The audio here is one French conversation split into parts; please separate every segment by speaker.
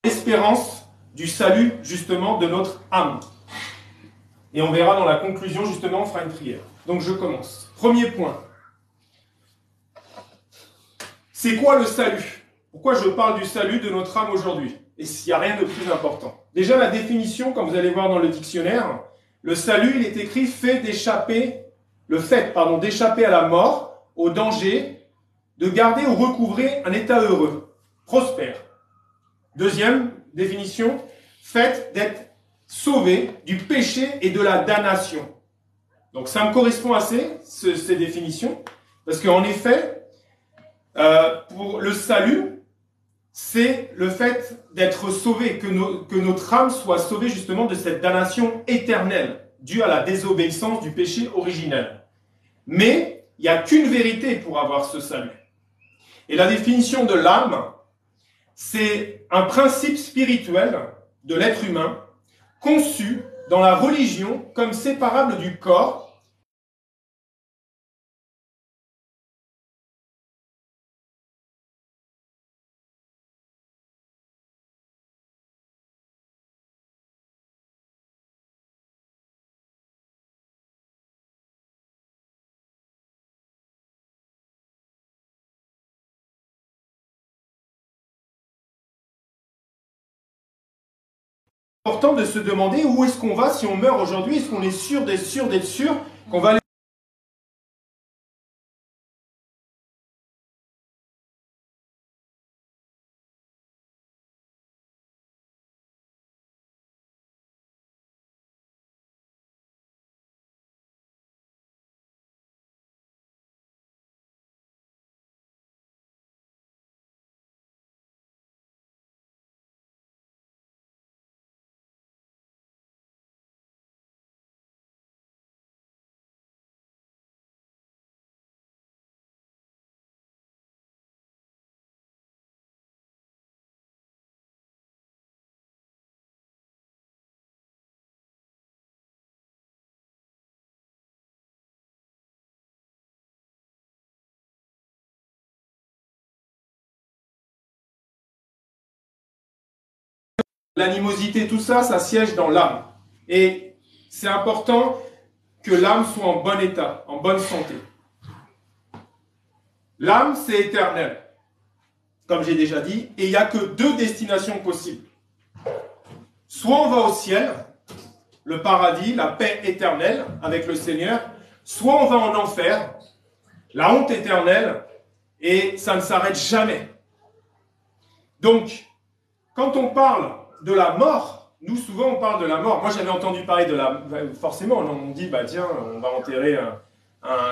Speaker 1: l'espérance du salut, justement, de notre âme. Et on verra dans la conclusion, justement, on fera une prière. Donc je commence. Premier point. C'est quoi le salut? Pourquoi je parle du salut de notre âme aujourd'hui? Et s'il n'y a rien de plus important. Déjà, la définition, comme vous allez voir dans le dictionnaire, le salut, il est écrit le fait d'échapper à la mort, au danger, de garder ou recouvrer un état heureux, prospère. Deuxième définition, fait d'être sauvé du péché et de la damnation. Donc ça me correspond assez, ces définitions, parce qu'en effet, pour le salut, c'est le fait d'être sauvé, que notre âme soit sauvée justement de cette damnation éternelle, due à la désobéissance du péché originel. Mais il n'y a qu'une vérité pour avoir ce salut. Et la définition de l'âme, c'est un principe spirituel de l'être humain, conçu dans la religion comme séparable du corps, important de se demander où est-ce qu'on va si on meurt aujourd'hui. Est-ce qu'on est sûr qu'on va aller l'animosité, tout ça, ça siège dans l'âme. Et c'est important que l'âme soit en bon état, en bonne santé. L'âme, c'est éternel, comme j'ai déjà dit, et il n'y a que deux destinations possibles. Soit on va au ciel, le paradis, la paix éternelle avec le Seigneur, soit on va en enfer, la honte éternelle, et ça ne s'arrête jamais. Donc, quand on parle de la mort, nous souvent on parle de la mort. Moi j'avais entendu parler de la... Forcément on dit, bah tiens, on va enterrer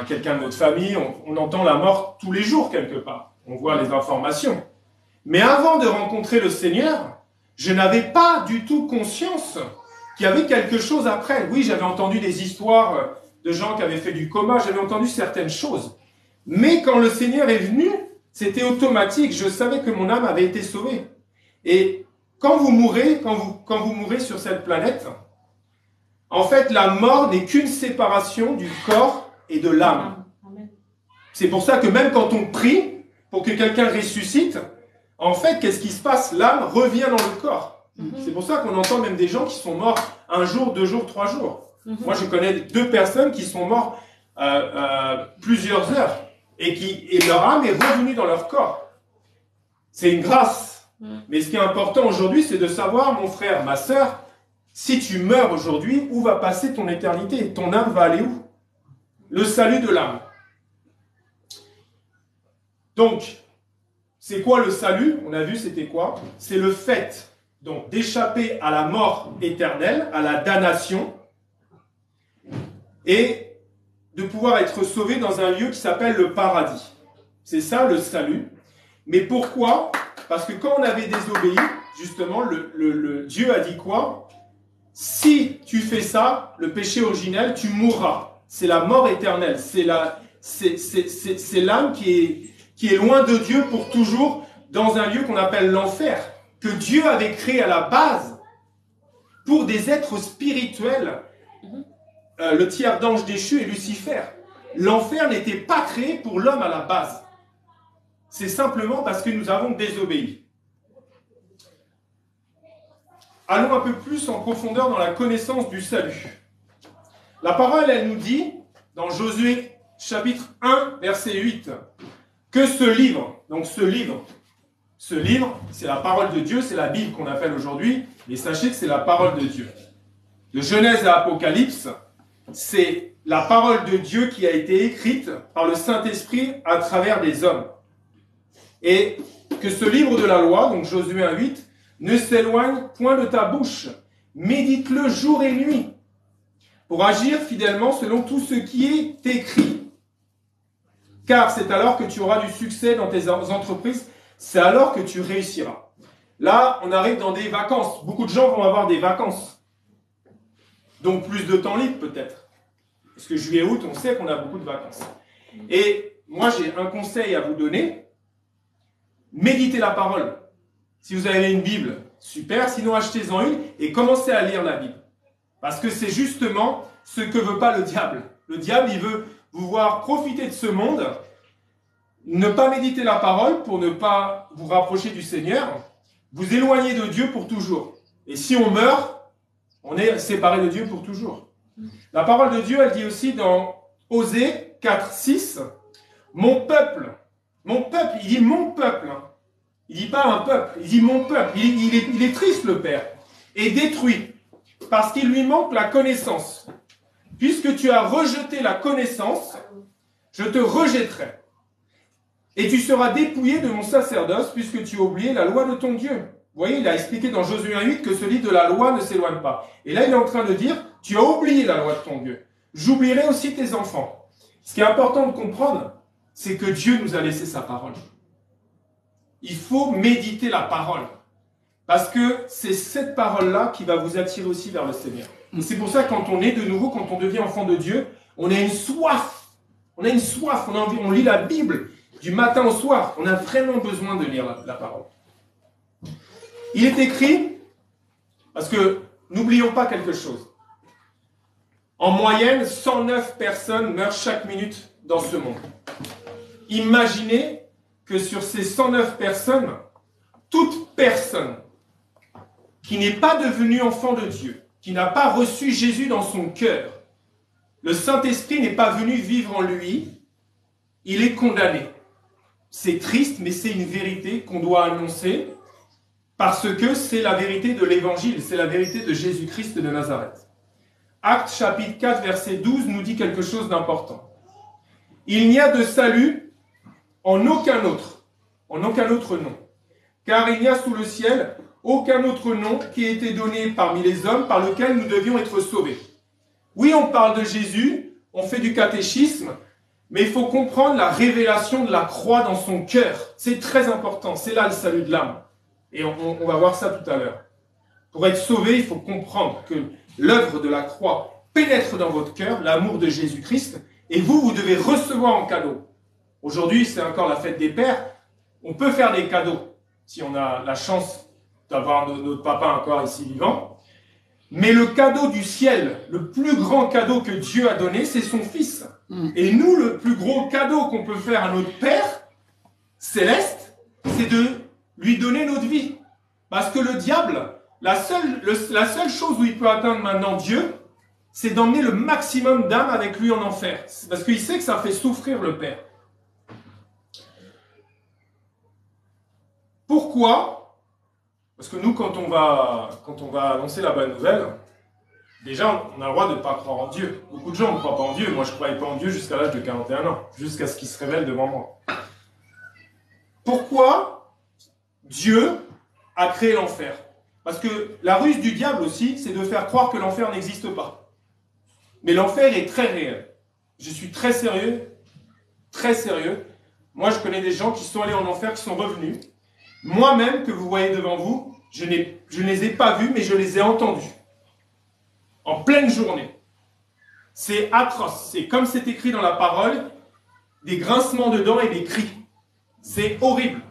Speaker 1: quelqu'un de notre famille, on entend la mort tous les jours quelque part. On voit les informations. Mais avant de rencontrer le Seigneur, je n'avais pas du tout conscience qu'il y avait quelque chose après. Oui, j'avais entendu des histoires de gens qui avaient fait du coma, j'avais entendu certaines choses. Mais quand le Seigneur est venu, c'était automatique. Je savais que mon âme avait été sauvée. Et quand vous mourrez sur cette planète, en fait, la mort n'est qu'une séparation du corps et de l'âme. C'est pour ça que même quand on prie pour que quelqu'un ressuscite, en fait, qu'est-ce qui se passe? L'âme revient dans le corps. C'est pour ça qu'on entend même des gens qui sont morts 1 jour, 2 jours, 3 jours. Moi, je connais 2 personnes qui sont mortes plusieurs heures et leur âme est revenue dans leur corps. C'est une grâce. Mais ce qui est important aujourd'hui, c'est de savoir, mon frère, ma sœur, si tu meurs aujourd'hui, où va passer ton éternité? Ton âme va aller où? Le salut de l'âme. Donc, c'est quoi le salut? On a vu, c'était quoi? C'est le fait donc d'échapper à la mort éternelle, à la damnation, et de pouvoir être sauvé dans un lieu qui s'appelle le paradis. C'est ça le salut. Mais pourquoi? Parce que quand on avait désobéi, justement, Dieu a dit quoi? Si tu fais ça, le péché originel, tu mourras. C'est la mort éternelle. C'est l'âme qui est loin de Dieu pour toujours dans un lieu qu'on appelle l'enfer, que Dieu avait créé à la base pour des êtres spirituels, le tiers d'ange déchu et Lucifer. L'enfer n'était pas créé pour l'homme à la base. C'est simplement parce que nous avons désobéi. allons un peu plus en profondeur dans la connaissance du salut. La parole, elle nous dit, dans Josué chapitre 1, verset 8, que ce livre, donc ce livre, c'est la parole de Dieu, c'est la Bible qu'on appelle aujourd'hui, mais sachez que c'est la parole de Dieu. De Genèse à Apocalypse, c'est la parole de Dieu qui a été écrite par le Saint-Esprit à travers des hommes. Et que ce livre de la loi, donc Josué 1,8, ne s'éloigne point de ta bouche. Médite-le jour et nuit, pour agir fidèlement selon tout ce qui est écrit. Car c'est alors que tu auras du succès dans tes entreprises, c'est alors que tu réussiras. Là, on arrive dans des vacances. Beaucoup de gens vont avoir des vacances. Donc plus de temps libre peut-être. Parce que juillet-août, on sait qu'on a beaucoup de vacances. Et moi, j'ai un conseil à vous donner. Méditez la parole. Si vous avez une Bible, super. Sinon, achetez-en une et commencez à lire la Bible. Parce que c'est justement ce que veut pas le diable. Le diable, il veut vous voir profiter de ce monde, ne pas méditer la parole pour ne pas vous rapprocher du Seigneur, vous éloigner de Dieu pour toujours. Et si on meurt, on est séparé de Dieu pour toujours. La parole de Dieu, elle dit aussi dans Osée 4, 6, mon peuple, il dit mon peuple, hein. Il dit pas un peuple, il dit mon peuple, il est triste le Père, est détruit, parce qu'il lui manque la connaissance. Puisque tu as rejeté la connaissance, je te rejetterai. Et tu seras dépouillé de mon sacerdoce, puisque tu as oublié la loi de ton Dieu. Vous voyez, il a expliqué dans Josué 1,8 que ce livre de la loi ne s'éloigne pas. Et là, il est en train de dire, tu as oublié la loi de ton Dieu. J'oublierai aussi tes enfants. Ce qui est important de comprendre, c'est que Dieu nous a laissé sa parole. Il faut méditer la parole. Parce que c'est cette parole-là qui va vous attirer aussi vers le Seigneur. Et c'est pour ça que quand on est de nouveau, quand on devient enfant de Dieu, on a une soif. On a une soif, on lit la Bible du matin au soir. On a vraiment besoin de lire la parole. Il est écrit, parce que n'oublions pas quelque chose. En moyenne, 109 personnes meurent chaque minute dans ce monde. Imaginez que sur ces 109 personnes, toute personne qui n'est pas devenue enfant de Dieu, qui n'a pas reçu Jésus dans son cœur, le Saint-Esprit n'est pas venu vivre en lui, il est condamné. C'est triste, mais c'est une vérité qu'on doit annoncer, parce que c'est la vérité de l'Évangile, c'est la vérité de Jésus-Christ de Nazareth. Actes chapitre 4, verset 12 nous dit quelque chose d'important. Il n'y a de salut en aucun autre nom, car il n'y a sous le ciel aucun autre nom qui ait été donné parmi les hommes par lequel nous devions être sauvés. Oui, on parle de Jésus, on fait du catéchisme, mais il faut comprendre la révélation de la croix dans son cœur. C'est très important, c'est là le salut de l'âme. Et on va voir ça tout à l'heure. Pour être sauvé, il faut comprendre que l'œuvre de la croix pénètre dans votre cœur, l'amour de Jésus-Christ, et vous devez recevoir en cadeau. Aujourd'hui, c'est encore la fête des pères. On peut faire des cadeaux, si on a la chance d'avoir notre papa encore ici vivant. Mais le cadeau du ciel, le plus grand cadeau que Dieu a donné, c'est son Fils. Et nous, le plus gros cadeau qu'on peut faire à notre Père céleste, c'est de lui donner notre vie. Parce que le diable, la seule chose où il peut atteindre maintenant Dieu, c'est d'emmener le maximum d'âmes avec lui en enfer. Parce qu'il sait que ça fait souffrir le Père. Pourquoi? Parce que nous, quand on va annoncer la bonne nouvelle, déjà, on a le droit de ne pas croire en Dieu. Beaucoup de gens ne croient pas en Dieu. Moi, je ne croyais pas en Dieu jusqu'à l'âge de 41 ans, jusqu'à ce qu'il se révèle devant moi. Pourquoi Dieu a créé l'enfer? Parce que la ruse du diable aussi, c'est de faire croire que l'enfer n'existe pas. Mais l'enfer est très réel. Je suis très sérieux, très sérieux. Moi, je connais des gens qui sont allés en enfer, qui sont revenus. Moi-même, que vous voyez devant vous, je ne les ai pas vus, mais je les ai entendus. En pleine journée. C'est atroce. C'est comme c'est écrit dans la parole, des grincements de dents et des cris. C'est horrible.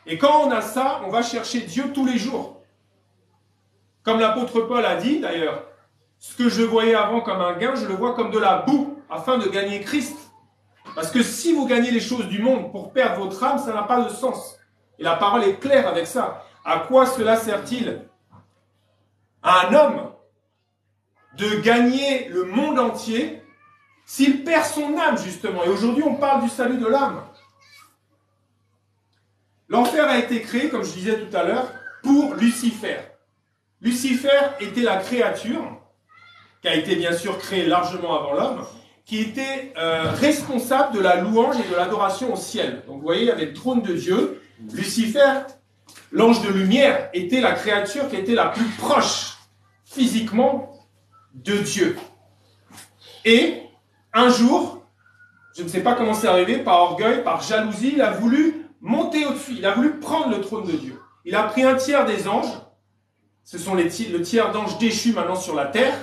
Speaker 1: Et quand on a ça, on va chercher Dieu tous les jours. Comme l'apôtre Paul a dit, d'ailleurs, ce que je voyais avant comme un gain, je le vois comme de la boue, afin de gagner Christ. Parce que si vous gagnez les choses du monde pour perdre votre âme, ça n'a pas de sens. Et la parole est claire avec ça. À quoi cela sert-il à un homme de gagner le monde entier s'il perd son âme, justement. Et aujourd'hui, on parle du salut de l'âme. L'enfer a été créé, comme je disais tout à l'heure, pour Lucifer. Lucifer était la créature, qui a été bien sûr créée largement avant l'homme, qui était responsable de la louange et de l'adoration au ciel. Donc vous voyez, il y avait le trône de Dieu. Lucifer, l'ange de lumière, était la créature qui était la plus proche physiquement de Dieu. Et un jour, je ne sais pas comment c'est arrivé, par orgueil, par jalousie, il a voulu monter au-dessus, il a voulu prendre le trône de Dieu. Il a pris un tiers des anges, ce sont le tiers d'anges déchus maintenant sur la terre,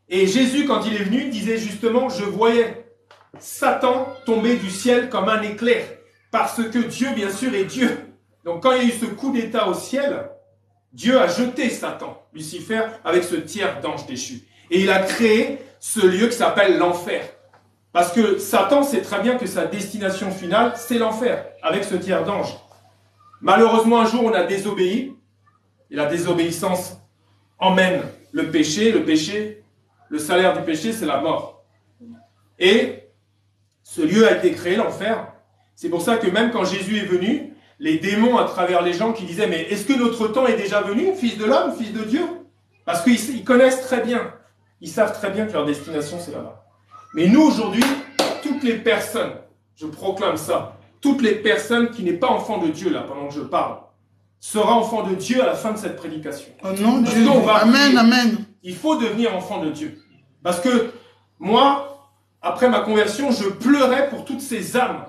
Speaker 1: et Jésus, quand il est venu, disait justement, je voyais Satan tomber du ciel comme un éclair, parce que Dieu, bien sûr, est Dieu. Donc quand il y a eu ce coup d'état au ciel, Dieu a jeté Satan, Lucifer, avec ce tiers d'anges déchus. Et il a créé ce lieu qui s'appelle l'enfer. Parce que Satan sait très bien que sa destination finale, c'est l'enfer, avec ce tiers d'anges. Malheureusement, un jour, on a désobéi. Et la désobéissance emmène le péché. Le salaire du péché, c'est la mort. Et ce lieu a été créé, l'enfer. C'est pour ça que même quand Jésus est venu, les démons, à travers les gens qui disaient « Mais est-ce que notre temps est déjà venu, fils de l'homme, fils de Dieu ?» Parce qu'ils connaissent très bien. Ils savent très bien que leur destination, c'est là-bas. Mais nous, aujourd'hui, toutes les personnes, je proclame ça, toutes les personnes qui n'est pas enfant de Dieu, là, pendant que je parle, sera enfant de Dieu à la fin de cette prédication.
Speaker 2: Oh non, Dieu.
Speaker 1: Amen,
Speaker 2: amen.
Speaker 1: Il faut devenir enfant de Dieu. Parce que moi, après ma conversion, je pleurais pour toutes ces âmes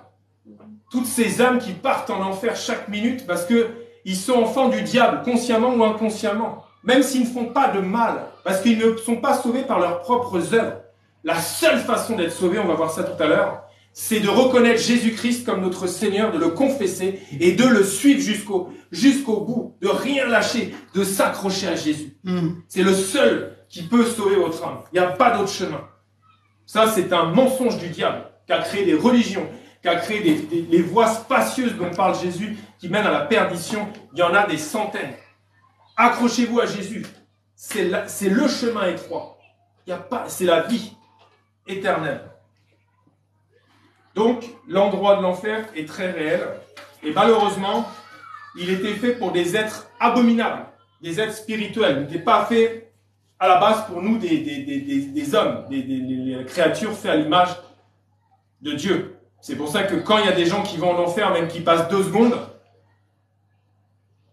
Speaker 1: qui partent en enfer chaque minute parce qu'ils sont enfants du diable, consciemment ou inconsciemment. Même s'ils ne font pas de mal, parce qu'ils ne sont pas sauvés par leurs propres œuvres. La seule façon d'être sauvé, on va voir ça tout à l'heure, c'est de reconnaître Jésus-Christ comme notre Seigneur, de le confesser et de le suivre jusqu'au bout, de rien lâcher, de s'accrocher à Jésus. C'est le seul qui peut sauver votre âme. Il n'y a pas d'autre chemin. Ça, c'est un mensonge du diable qui a créé des religions, qui a créé les voies spacieuses dont parle Jésus, qui mènent à la perdition. Il y en a des centaines. Accrochez-vous à Jésus. C'est le chemin étroit. C'est la vie éternelle. Donc, l'endroit de l'enfer est très réel. Et malheureusement, il était fait pour des êtres abominables, des êtres spirituels. Il n'était pas fait à la base pour nous des hommes, des créatures faites à l'image de Dieu. C'est pour ça que quand il y a des gens qui vont en enfer, même qui passent 2 secondes,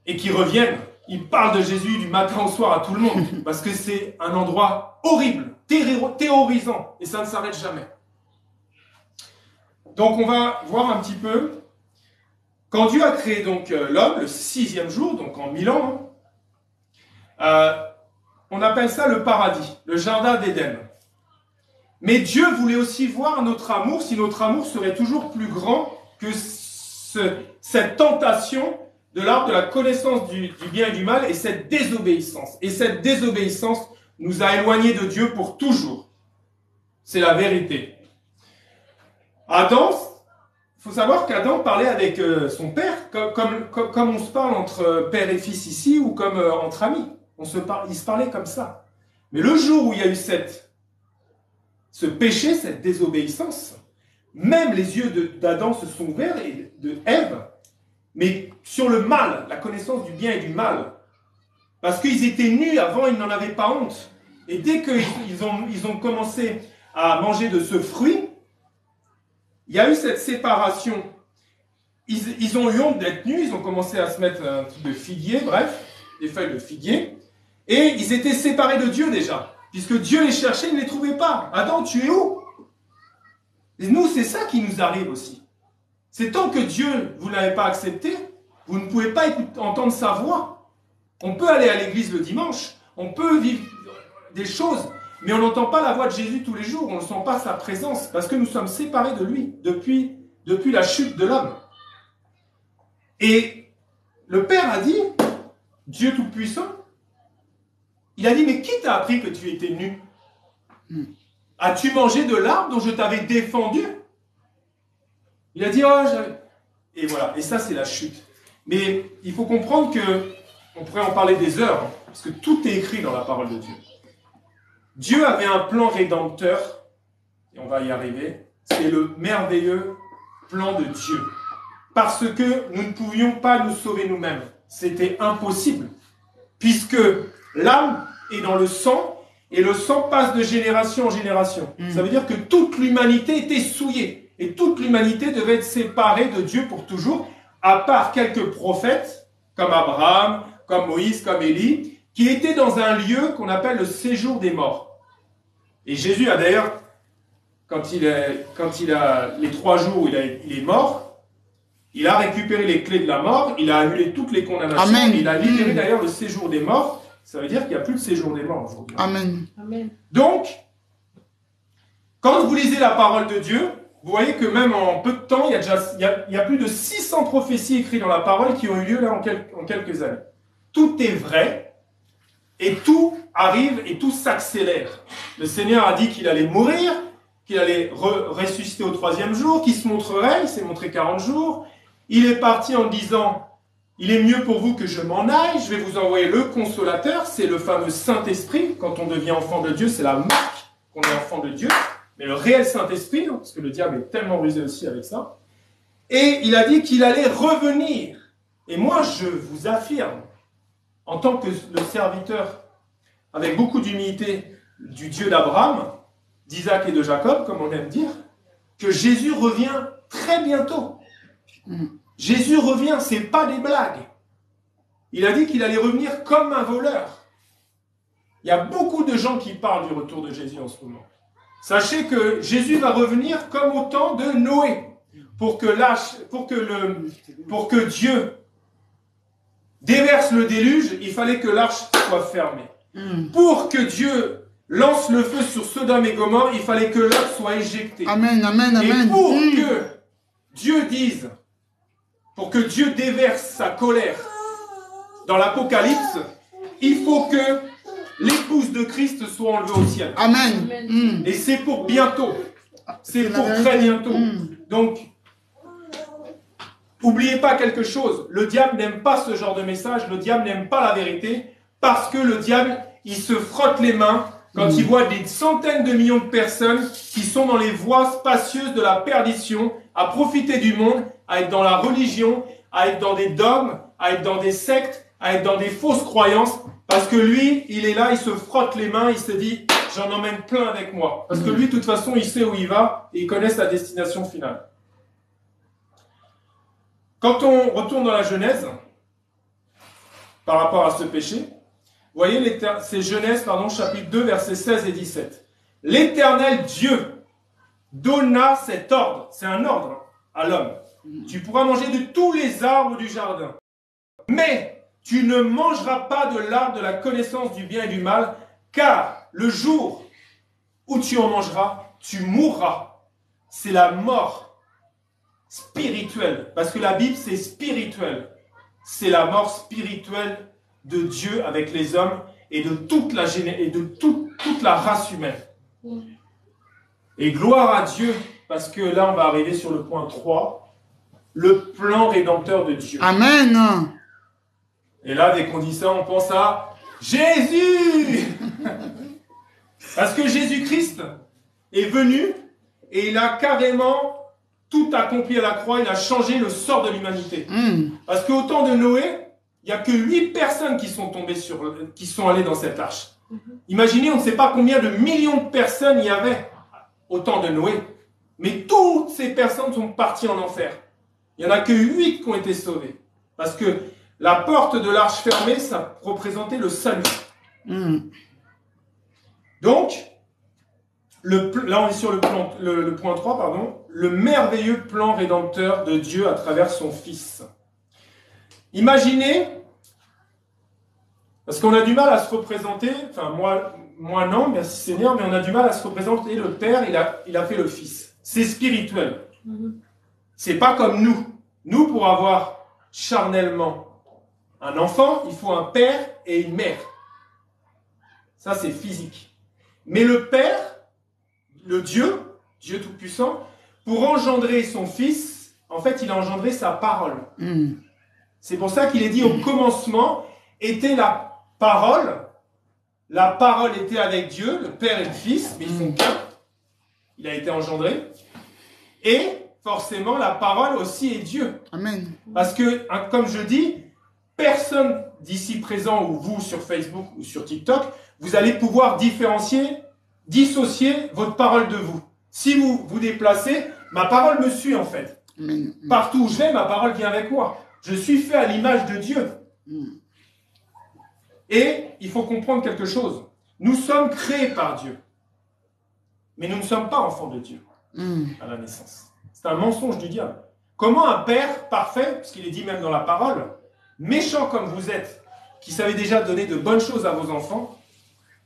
Speaker 1: et qui reviennent, ils parlent de Jésus du matin au soir à tout le monde. Parce que c'est un endroit horrible, terrorisant, et ça ne s'arrête jamais. Donc on va voir un petit peu, quand Dieu a créé donc l'homme, le 6e jour, donc en 1000 ans, on appelle ça le paradis, le jardin d'Éden. Mais Dieu voulait aussi voir notre amour, si notre amour serait toujours plus grand que cette tentation de l'arbre de la connaissance du bien et du mal et cette désobéissance. Et cette désobéissance nous a éloignés de Dieu pour toujours. C'est la vérité. Adam, il faut savoir qu'Adam parlait avec son père comme on se parle entre père et fils ici ou comme entre amis. Il se parlait comme ça. Mais le jour où il y a eu ce péché, cette désobéissance, même les yeux d'Adam se sont ouverts et de Ève, mais sur le mal, la connaissance du bien et du mal. Parce qu'ils étaient nus avant, ils n'en avaient pas honte. Et dès qu'ils ont commencé à manger de ce fruit, il y a eu cette séparation. Ils ont eu honte d'être nus, ils ont commencé à se mettre un truc de figuier, bref, des feuilles de figuier, et ils étaient séparés de Dieu déjà, puisque Dieu les cherchait, il ne les trouvait pas. Adam, tu es où? Et nous, c'est ça qui nous arrive aussi. C'est tant que Dieu, vous ne l'avez pas accepté, vous ne pouvez pas entendre sa voix. On peut aller à l'église le dimanche, on peut vivre des choses, mais on n'entend pas la voix de Jésus tous les jours, on ne sent pas sa présence, parce que nous sommes séparés de lui depuis la chute de l'homme. Et le Père a dit, Dieu Tout-Puissant, il a dit, mais qui t'a appris que tu étais nu? As-tu mangé de l'arbre dont je t'avais défendu? Il a dit, oh, j'avais... Et voilà, et ça c'est la chute. Mais il faut comprendre que on pourrait en parler des heures, parce que tout est écrit dans la parole de Dieu. Dieu avait un plan rédempteur, et on va y arriver, c'est le merveilleux plan de Dieu. Parce que nous ne pouvions pas nous sauver nous-mêmes. C'était impossible. Puisque l'âme est dans le sang, et le sang passe de génération en génération. Ça veut dire que toute l'humanité était souillée. Et toute l'humanité devait être séparée de Dieu pour toujours, à part quelques prophètes, comme Abraham, comme Moïse, comme Élie, qui étaient dans un lieu qu'on appelle le séjour des morts. Et Jésus a d'ailleurs, quand il a les 3 jours où il est mort, il a récupéré les clés de la mort, il a annulé toutes les condamnations,
Speaker 2: Amen.
Speaker 1: il a libéré d'ailleurs le séjour des morts. Ça veut dire qu'il n'y a plus de séjour des morts aujourd'hui.
Speaker 2: Amen.
Speaker 3: Amen.
Speaker 1: Donc, quand vous lisez la parole de Dieu, vous voyez que même en peu de temps, il y a plus de 600 prophéties écrites dans la parole qui ont eu lieu là en quelques années. Tout est vrai et tout arrive et tout s'accélère. Le Seigneur a dit qu'il allait mourir, qu'il allait ressusciter au 3e jour, qu'il se montrerait, il s'est montré 40 jours. Il est parti en disant... Il est mieux pour vous que je m'en aille, je vais vous envoyer le consolateur, c'est le fameux Saint-Esprit. Quand on devient enfant de Dieu, c'est la marque qu'on est enfant de Dieu. Mais le réel Saint-Esprit, parce que le diable est tellement rusé aussi avec ça. Et il a dit qu'il allait revenir. Et moi, je vous affirme, en tant que le serviteur, avec beaucoup d'humilité, du Dieu d'Abraham, d'Isaac et de Jacob, comme on aime dire, que Jésus revient très bientôt. Jésus revient, c'est pas des blagues. Il a dit qu'il allait revenir comme un voleur. Il y a beaucoup de gens qui parlent du retour de Jésus en ce moment. Sachez que Jésus va revenir comme au temps de Noé. Pour que Dieu déverse le déluge, il fallait que l'arche soit fermée. Pour que Dieu lance le feu sur Sodome et Gomorrhe, il fallait que l'arche soit éjectée.
Speaker 2: Amen, amen, amen.
Speaker 1: Et pour que Dieu dise, pour que Dieu déverse sa colère dans l'Apocalypse, il faut que l'épouse de Christ soit enlevée au ciel.
Speaker 2: Amen.
Speaker 1: Et c'est pour bientôt. C'est pour très bientôt. Donc, n'oubliez pas quelque chose. Le diable n'aime pas ce genre de message. Le diable n'aime pas la vérité. Parce que le diable, il se frotte les mains quand il voit des centaines de millions de personnes qui sont dans les voies spacieuses de la perdition, à profiter du monde, à être dans la religion, à être dans des dogmes, à être dans des sectes, à être dans des fausses croyances, parce que lui, il est là, il se frotte les mains, il se dit, j'en emmène plein avec moi. Parce que lui, de toute façon, il sait où il va, et il connaît sa destination finale. Quand on retourne dans la Genèse, par rapport à ce péché, vous voyez, c'est Genèse, chapitre 2, versets 16 et 17. L'Éternel Dieu donna cet ordre, c'est un ordre à l'homme. Tu pourras manger de tous les arbres du jardin, mais tu ne mangeras pas de l'arbre de la connaissance du bien et du mal, car le jour où tu en mangeras, tu mourras. C'est la mort spirituelle, parce que la Bible c'est spirituel. C'est la mort spirituelle de Dieu avec les hommes et de toute la race humaine. Et gloire à Dieu, parce que là on va arriver sur le point 3, le plan rédempteur de Dieu.
Speaker 2: Amen.
Speaker 1: Et là, dès qu'on dit ça, on pense à Jésus. Parce que Jésus-Christ est venu et il a carrément tout accompli à la croix, il a changé le sort de l'humanité. Parce qu'au temps de Noé, il n'y a que 8 personnes qui sont tombées qui sont allées dans cette arche. Imaginez, on ne sait pas combien de millions de personnes il y avait au temps de Noé. Mais toutes ces personnes sont parties en enfer. Il n'y en a que 8 qui ont été sauvées. Parce que la porte de l'arche fermée, ça représentait le salut. Donc, là on est sur le point 3, pardon, le merveilleux plan rédempteur de Dieu à travers son Fils. Imaginez, parce qu'on a du mal à se représenter, enfin moi non, merci Seigneur, mais on a du mal à se représenter le Père, il a fait le Fils. C'est spirituel. C'est pas comme nous. Nous, pour avoir charnellement un enfant, il faut un père et une mère. Ça, c'est physique. Mais le Père, le Dieu Tout-Puissant, pour engendrer son Fils, en fait, il a engendré sa parole. C'est pour ça qu'il est dit au commencement, était la parole était avec Dieu, le Père et le Fils, mais ils sont qu'un, il a été engendré, et forcément la parole aussi est Dieu.
Speaker 2: Amen.
Speaker 1: Parce que, comme je dis, personne d'ici présent, ou vous sur Facebook ou sur TikTok, vous allez pouvoir dissocier votre parole de vous. Si vous vous déplacez, ma parole me suit en fait.
Speaker 2: Amen.
Speaker 1: Partout où je vais, ma parole vient avec moi. Je suis fait à l'image de Dieu. Et il faut comprendre quelque chose. Nous sommes créés par Dieu. Mais nous ne sommes pas enfants de Dieu à la naissance. C'est un mensonge du diable. Comment un père parfait, parce qu'il est dit même dans la parole, méchant comme vous êtes, qui savez déjà donner de bonnes choses à vos enfants,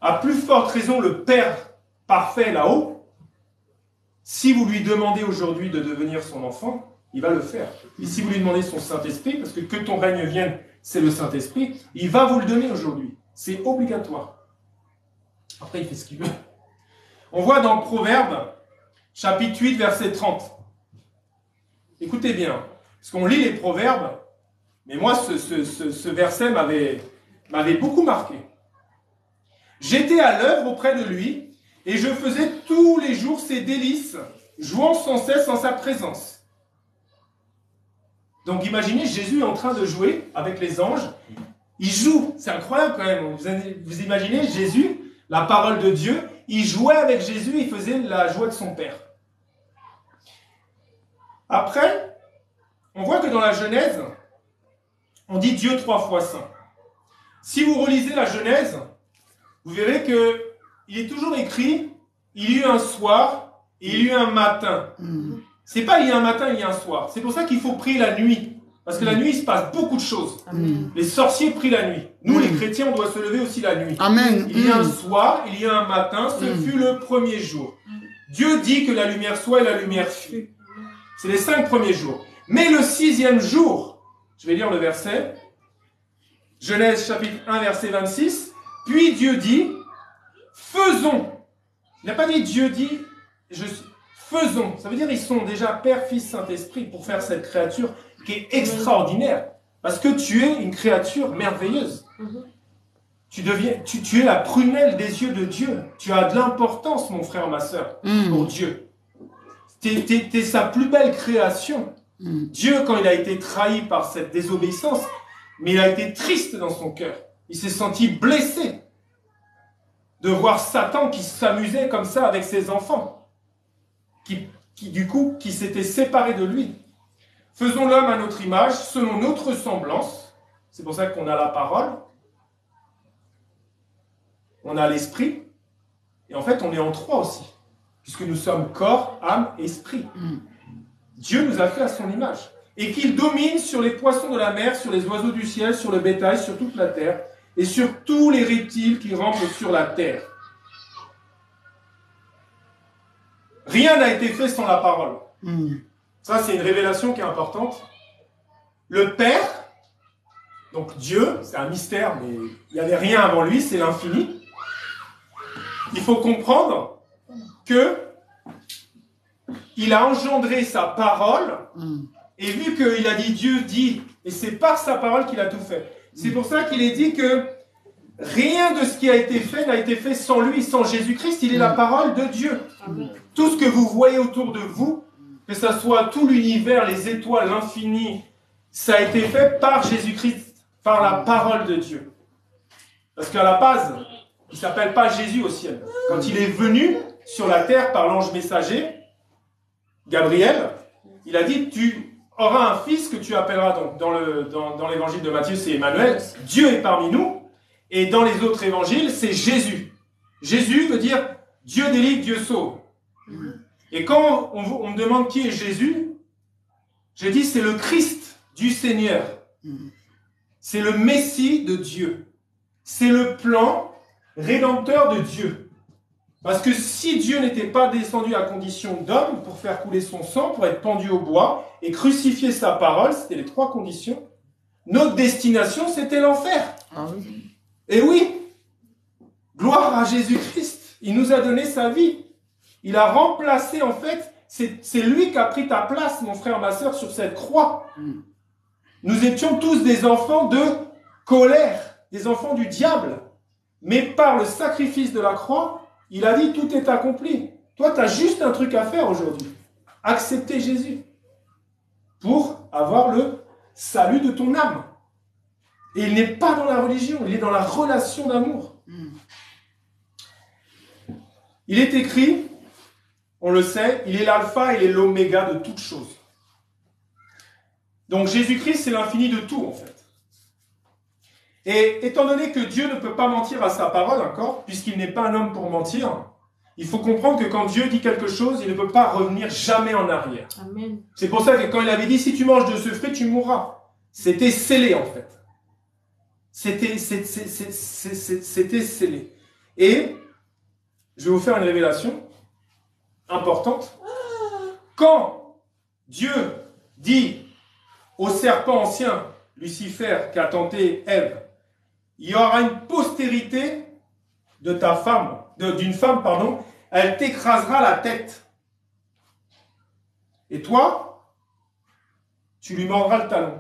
Speaker 1: à plus forte raison le père parfait là-haut, si vous lui demandez aujourd'hui de devenir son enfant, il va le faire. Et si vous lui demandez son Saint-Esprit, parce que ton règne vienne, c'est le Saint-Esprit, il va vous le donner aujourd'hui. C'est obligatoire. Après, il fait ce qu'il veut. On voit dans Proverbe, chapitre 8, verset 30. Écoutez bien, parce qu'on lit les Proverbes, mais moi, ce verset m'avait beaucoup marqué. J'étais à l'œuvre auprès de lui, et je faisais tous les jours ses délices, jouant sans cesse en sa présence. Donc imaginez, Jésus est en train de jouer avec les anges. Il joue, c'est incroyable quand même. Vous imaginez Jésus, la parole de Dieu, il jouait avec Jésus, il faisait la joie de son Père. Après, on voit que dans la Genèse, on dit Dieu 3 fois saint. Si vous relisez la Genèse, vous verrez que il est toujours écrit, il y eut un soir et il y eut un matin. C'est pas il y a un matin, il y a un soir. C'est pour ça qu'il faut prier la nuit. Parce que la nuit, il se passe beaucoup de choses. Les sorciers prient la nuit. Nous, les chrétiens, on doit se lever aussi la nuit.
Speaker 2: Amen.
Speaker 1: Il y a un soir, il y a un matin, ce fut le premier jour. Dieu dit que la lumière soit et la lumière fut. C'est les 5 premiers jours. Mais le 6e jour, je vais lire le verset, Genèse chapitre 1, verset 26, puis Dieu dit, faisons. Il n'a pas dit Dieu dit, faisons. Ça veut dire ils sont déjà Père, Fils, Saint-Esprit pour faire cette créature qui est extraordinaire. Parce que tu es une créature merveilleuse. Tu es la prunelle des yeux de Dieu. Tu as de l'importance, mon frère, ma soeur, pour Dieu. T'es sa plus belle création. Dieu, quand il a été trahi par cette désobéissance, mais il a été triste dans son cœur. Il s'est senti blessé de voir Satan qui s'amusait comme ça avec ses enfants, qui s'étaient séparés de lui. Faisons l'homme à notre image, selon notre semblance. C'est pour ça qu'on a la parole, on a l'esprit, et en fait on est en 3 aussi, puisque nous sommes corps, âme, esprit. Dieu nous a fait à son image, et qu'il domine sur les poissons de la mer, sur les oiseaux du ciel, sur le bétail, sur toute la terre, et sur tous les reptiles qui rampent sur la terre. Rien n'a été fait sans la parole. Ça, c'est une révélation qui est importante. Le Père, donc Dieu, c'est un mystère, mais il n'y avait rien avant lui, c'est l'infini. Il faut comprendre que il a engendré sa parole, et vu qu'il a dit Dieu dit, et c'est par sa parole qu'il a tout fait. C'est pour ça qu'il est dit que rien de ce qui a été fait n'a été fait sans lui, sans Jésus-Christ. Il est la parole de Dieu. Tout ce que vous voyez autour de vous, que ce soit tout l'univers, les étoiles, l'infini, ça a été fait par Jésus-Christ, par la parole de Dieu. Parce qu'à la base, il ne s'appelle pas Jésus au ciel. Quand il est venu sur la terre par l'ange messager, Gabriel, il a dit, tu auras un fils que tu appelleras, donc dans l'évangile de Matthieu, c'est Emmanuel, Dieu est parmi nous, et dans les autres évangiles, c'est Jésus. Jésus veut dire Dieu délivre, Dieu sauve. Et quand on me demande qui est Jésus, je dis c'est le Christ du Seigneur. C'est le Messie de Dieu. C'est le plan rédempteur de Dieu. Parce que si Dieu n'était pas descendu à condition d'homme pour faire couler son sang, pour être pendu au bois et crucifier sa parole, c'était les 3 conditions, notre destination c'était l'enfer. Et oui, gloire à Jésus-Christ. Il nous a donné sa vie. Il a remplacé, en fait, c'est lui qui a pris ta place, mon frère, ma soeur, sur cette croix. Nous étions tous des enfants de colère. des enfants du diable. Mais par le sacrifice de la croix, il a dit tout est accompli. Toi, tu as juste un truc à faire aujourd'hui. Accepter Jésus pour avoir le salut de ton âme. Et il n'est pas dans la religion, il est dans la relation d'amour. Il est écrit, on le sait, il est l'alpha et il est l'oméga de toutes choses. Donc Jésus-Christ, c'est l'infini de tout en fait. Et étant donné que Dieu ne peut pas mentir à sa parole encore, puisqu'il n'est pas un homme pour mentir, il faut comprendre que quand Dieu dit quelque chose, il ne peut pas revenir jamais en arrière.
Speaker 2: Amen.
Speaker 1: C'est pour ça que quand il avait dit, si tu manges de ce fruit, tu mourras. C'était scellé en fait. C'était scellé. Et je vais vous faire une révélation importante. Quand Dieu dit au serpent ancien, Lucifer, qui a tenté Ève, il y aura une postérité de ta femme, d'une femme, pardon, elle t'écrasera la tête. Et toi, tu lui mordras le talon.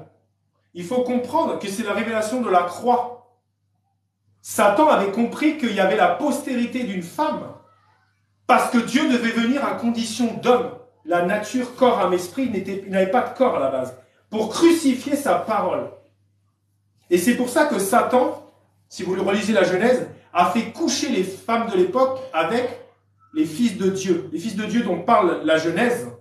Speaker 1: Il faut comprendre que c'est la révélation de la croix. Satan avait compris qu'il y avait la postérité d'une femme parce que Dieu devait venir à condition d'homme. La nature, corps, âme, esprit, il n'avait pas de corps à la base. Pour crucifier sa parole. Et c'est pour ça que Satan, si vous relisez la Genèse, a fait coucher les femmes de l'époque avec les fils de Dieu. Les fils de Dieu dont parle la Genèse,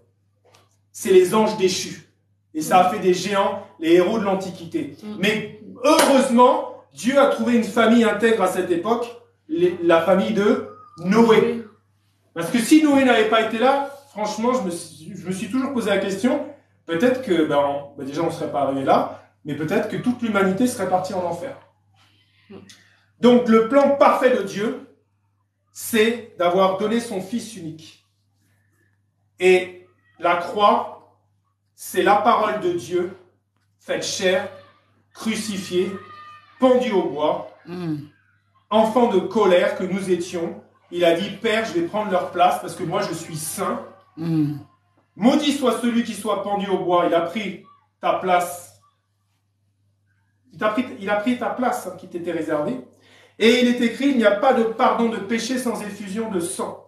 Speaker 1: c'est les anges déchus. Et ça a fait des géants, les héros de l'Antiquité. Mais heureusement, Dieu a trouvé une famille intègre à cette époque, la famille de Noé. Parce que si Noé n'avait pas été là, franchement, je me suis toujours posé la question, peut-être que, déjà on ne serait pas arrivé là, mais peut-être que toute l'humanité serait partie en enfer. Donc le plan parfait de Dieu, c'est d'avoir donné son Fils unique. Et la croix, c'est la parole de Dieu, faite chair, crucifiée, pendue au bois, enfant de colère que nous étions. Il a dit, Père, je vais prendre leur place parce que moi je suis saint. Maudit soit celui qui soit pendu au bois. Il a pris ta place. Il a pris ta place qui t'était réservée. Et il est écrit, il n'y a pas de pardon de péché sans effusion de sang.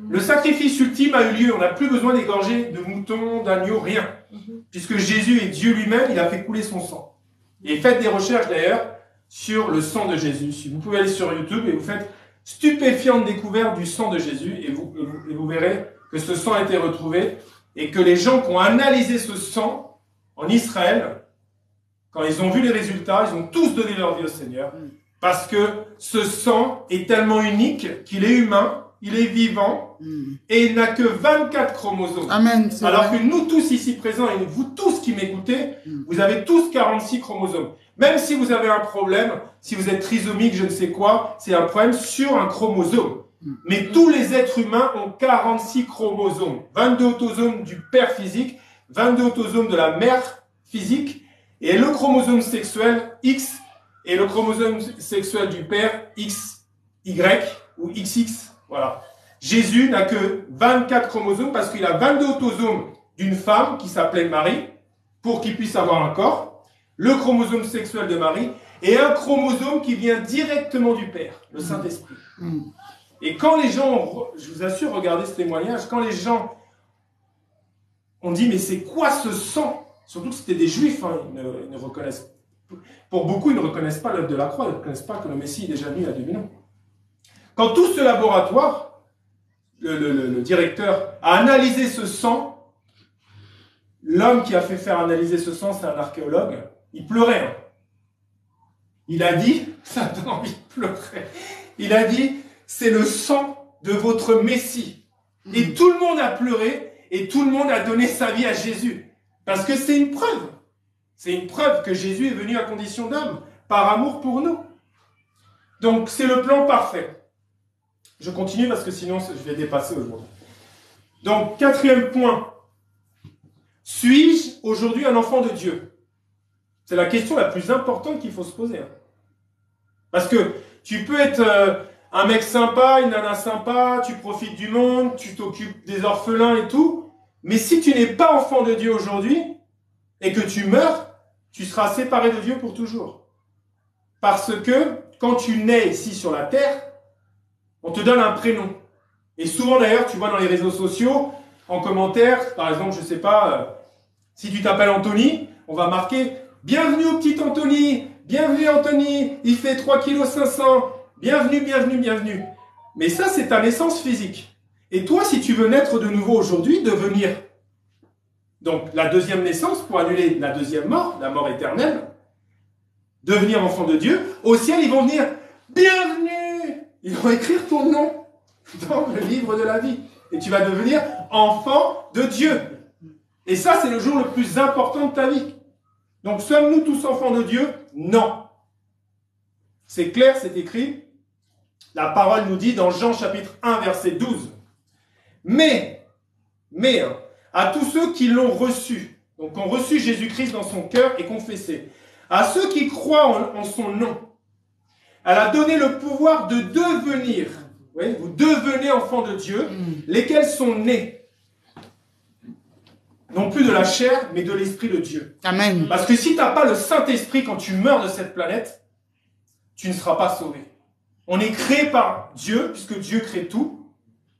Speaker 1: Le sacrifice ultime a eu lieu. On n'a plus besoin d'égorger de moutons, d'agneaux, rien. Puisque Jésus est Dieu lui-même, il a fait couler son sang. Et faites des recherches d'ailleurs sur le sang de Jésus. Si vous pouvez aller sur YouTube et vous faites stupéfiante découverte du sang de Jésus et vous verrez que ce sang a été retrouvé et que les gens qui ont analysé ce sang en Israël, quand ils ont vu les résultats, ils ont tous donné leur vie au Seigneur parce que ce sang est tellement unique qu'il est humain, il est vivant et il n'a que 24 chromosomes.
Speaker 3: Amen,
Speaker 1: alors que nous tous ici présents et vous tous qui m'écoutez, vous avez tous 46 chromosomes. Même si vous avez un problème, si vous êtes trisomique, je ne sais quoi, c'est un problème sur un chromosome. Mais tous les êtres humains ont 46 chromosomes. 22 autosomes du père physique, 22 autosomes de la mère physique, et le chromosome sexuel X et le chromosome sexuel du père XY ou XX. Voilà. Jésus n'a que 24 chromosomes parce qu'il a 22 autosomes d'une femme qui s'appelait Marie pour qu'il puisse avoir un corps, le chromosome sexuel de Marie et un chromosome qui vient directement du Père, le Saint-Esprit. Et quand les gens, je vous assure, regardez ce témoignage, quand les gens ont dit mais c'est quoi ce sang? Surtout que c'était des juifs, hein, ils ne reconnaissent, pour beaucoup ils ne reconnaissent pas l'œuvre de la croix, ils ne reconnaissent pas que le Messie est déjà venu il y a 2000 ans. Quand tout ce laboratoire, le directeur a analysé ce sang, l'homme qui a fait faire analyser ce sang, c'est un archéologue, il pleurait. Hein. Il a dit, ça donne envie de pleurer, il a dit, c'est le sang de votre Messie. Et tout le monde a pleuré et tout le monde a donné sa vie à Jésus. Parce que c'est une preuve. C'est une preuve que Jésus est venu à condition d'homme, par amour pour nous. Donc c'est le plan parfait. Je continue parce que sinon je vais dépasser aujourd'hui. Donc, 4e point. Suis-je aujourd'hui un enfant de Dieu? C'est la question la plus importante qu'il faut se poser. Hein. Parce que tu peux être un mec sympa, une nana sympa, tu profites du monde, tu t'occupes des orphelins et tout. Mais si tu n'es pas enfant de Dieu aujourd'hui et que tu meurs, tu seras séparé de Dieu pour toujours. Parce que quand tu nais ici sur la terre, on te donne un prénom. Et souvent d'ailleurs, tu vois dans les réseaux sociaux, en commentaire, par exemple, je sais pas, si tu t'appelles Anthony, on va marquer « Bienvenue au petit Anthony, bienvenue Anthony, il fait 3,5 kg, bienvenue, bienvenue, bienvenue. » Mais ça, c'est ta naissance physique. Et toi, si tu veux naître de nouveau aujourd'hui, devenir donc la deuxième naissance pour annuler la deuxième mort, la mort éternelle, devenir enfant de Dieu, au ciel, ils vont venir « Bienvenue !» Ils vont écrire ton nom dans le livre de la vie. Et tu vas devenir enfant de Dieu. Et ça, c'est le jour le plus important de ta vie. Donc, sommes-nous tous enfants de Dieu? Non. C'est clair, c'est écrit. La parole nous dit dans Jean chapitre 1, verset 12. Mais, à tous ceux qui l'ont reçu, donc ont reçu Jésus-Christ dans son cœur et confessé, à ceux qui croient en son nom, elle a donné le pouvoir de devenir, vous devenez enfants de Dieu, lesquels sont nés, non plus de la chair, mais de l'Esprit de Dieu.
Speaker 2: Amen.
Speaker 1: Parce que si tu n'as pas le Saint-Esprit quand tu meurs de cette planète, tu ne seras pas sauvé. On est créé par Dieu, puisque Dieu crée tout.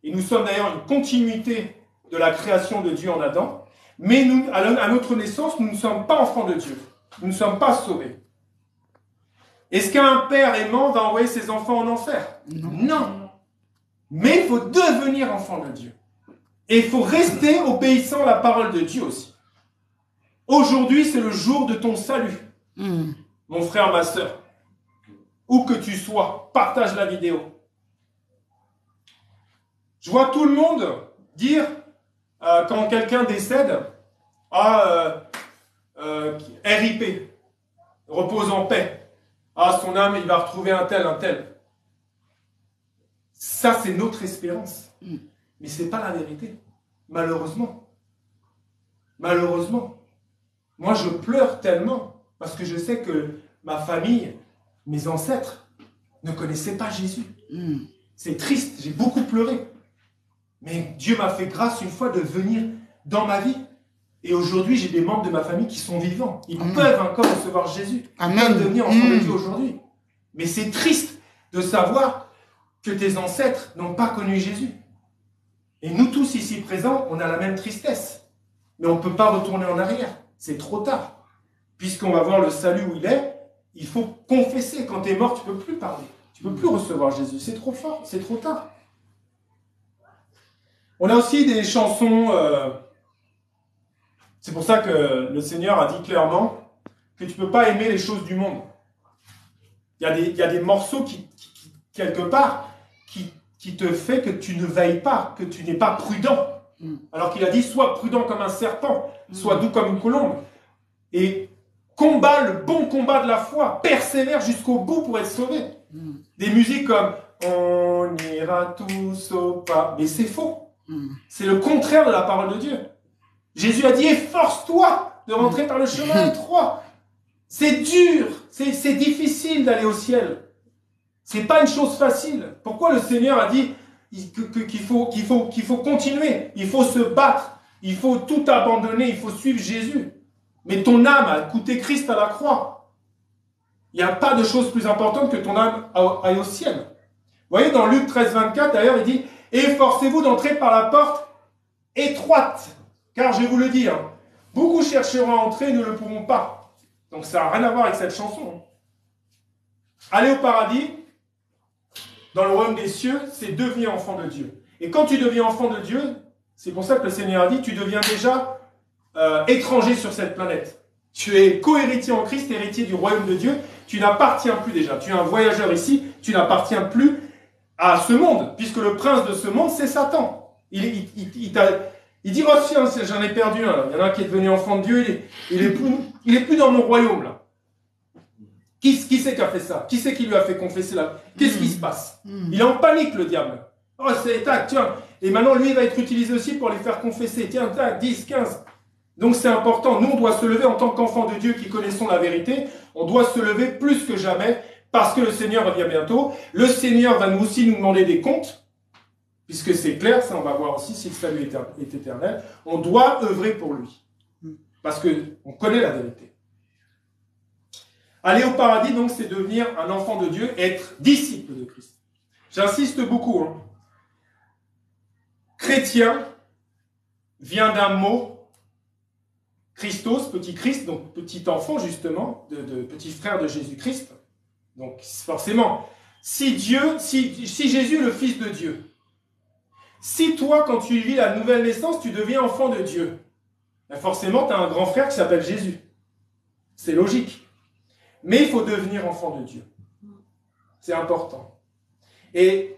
Speaker 1: Et nous sommes d'ailleurs une continuité de la création de Dieu en Adam. Mais nous, à notre naissance, nous ne sommes pas enfants de Dieu. Nous ne sommes pas sauvés. Est-ce qu'un père aimant va envoyer ses enfants en enfer? Non. Mais il faut devenir enfant de Dieu. Et il faut rester obéissant à la parole de Dieu aussi. Aujourd'hui, c'est le jour de ton salut. Mon frère, ma soeur. Où que tu sois, partage la vidéo. Je vois tout le monde dire, quand quelqu'un décède, RIP, repose en paix. Ah, son âme, il va retrouver un tel, un tel. Ça, c'est notre espérance. Mais ce n'est pas la vérité. Malheureusement. Malheureusement. Moi, je pleure tellement parce que je sais que ma famille, mes ancêtres, ne connaissaient pas Jésus. C'est triste, j'ai beaucoup pleuré. Mais Dieu m'a fait grâce une fois de venir dans ma vie. Et aujourd'hui, j'ai des membres de ma famille qui sont vivants. Ils peuvent encore recevoir Jésus. Ils peuvent devenir enfants de Dieu aujourd'hui. Mais c'est triste de savoir que tes ancêtres n'ont pas connu Jésus. Et nous tous ici présents, on a la même tristesse. Mais on ne peut pas retourner en arrière. C'est trop tard. Puisqu'on va voir le salut où il est, il faut confesser. Quand tu es mort, tu ne peux plus parler. Tu ne peux plus recevoir Jésus. C'est trop fort, c'est trop tard. On a aussi des chansons... C'est pour ça que le Seigneur a dit clairement que tu ne peux pas aimer les choses du monde. Il y a des morceaux qui quelque part, qui te fait que tu ne veilles pas, que tu n'es pas prudent. Alors qu'il a dit, sois prudent comme un serpent, sois doux comme une colombe. Et combat le bon combat de la foi, persévère jusqu'au bout pour être sauvé. Des musiques comme on ira tous au pas. Mais c'est faux. C'est le contraire de la parole de Dieu. Jésus a dit, efforce-toi de rentrer par le chemin étroit. C'est dur, c'est difficile d'aller au ciel. C'est pas une chose facile. Pourquoi le Seigneur a dit qu'il faut continuer, il faut se battre, il faut tout abandonner, il faut suivre Jésus. Mais ton âme a coûté Christ à la croix. Il n'y a pas de chose plus importante que ton âme aille au ciel. Vous voyez, dans Luc 13, 24, d'ailleurs, il dit « Efforcez-vous d'entrer par la porte étroite, car je vous le dis, beaucoup chercheront à entrer et ne le pourront pas. » Donc ça n'a rien à voir avec cette chanson. Aller au paradis, dans le royaume des cieux, c'est devenir enfant de Dieu. Et quand tu deviens enfant de Dieu, c'est pour ça que le Seigneur a dit, tu deviens déjà étranger sur cette planète. Tu es co-héritier en Christ, héritier du royaume de Dieu. Tu n'appartiens plus déjà. Tu es un voyageur ici, tu n'appartiens plus à ce monde, puisque le prince de ce monde, c'est Satan. Il dit, oh tiens, j'en ai perdu un. Il y en a un qui est devenu enfant de Dieu, il est plus dans mon royaume là. Qui c'est qui a fait ça? Qui c'est qui lui a fait confesser là? Qu'est-ce qui se passe? Il est en panique, le diable. Oh, tac, tiens. Et maintenant, lui, il va être utilisé aussi pour les faire confesser. Tiens, tac, 10, 15. Donc, c'est important. Nous, on doit se lever en tant qu'enfants de Dieu qui connaissons la vérité. On doit se lever plus que jamais parce que le Seigneur revient bientôt. Le Seigneur va nous aussi nous demander des comptes, puisque c'est clair, ça, on va voir aussi si le salut est éternel. On doit œuvrer pour lui parce qu'on connaît la vérité. Aller au paradis, donc, c'est devenir un enfant de Dieu, être disciple de Christ. J'insiste beaucoup. Hein. Chrétien vient d'un mot, Christos, petit Christ, donc petit enfant, justement, de petit frère de Jésus-Christ. Donc, forcément, si Jésus est le Fils de Dieu, si toi, quand tu vis la nouvelle naissance, tu deviens enfant de Dieu, ben forcément, tu as un grand frère qui s'appelle Jésus. C'est logique. Mais il faut devenir enfant de Dieu. C'est important. Et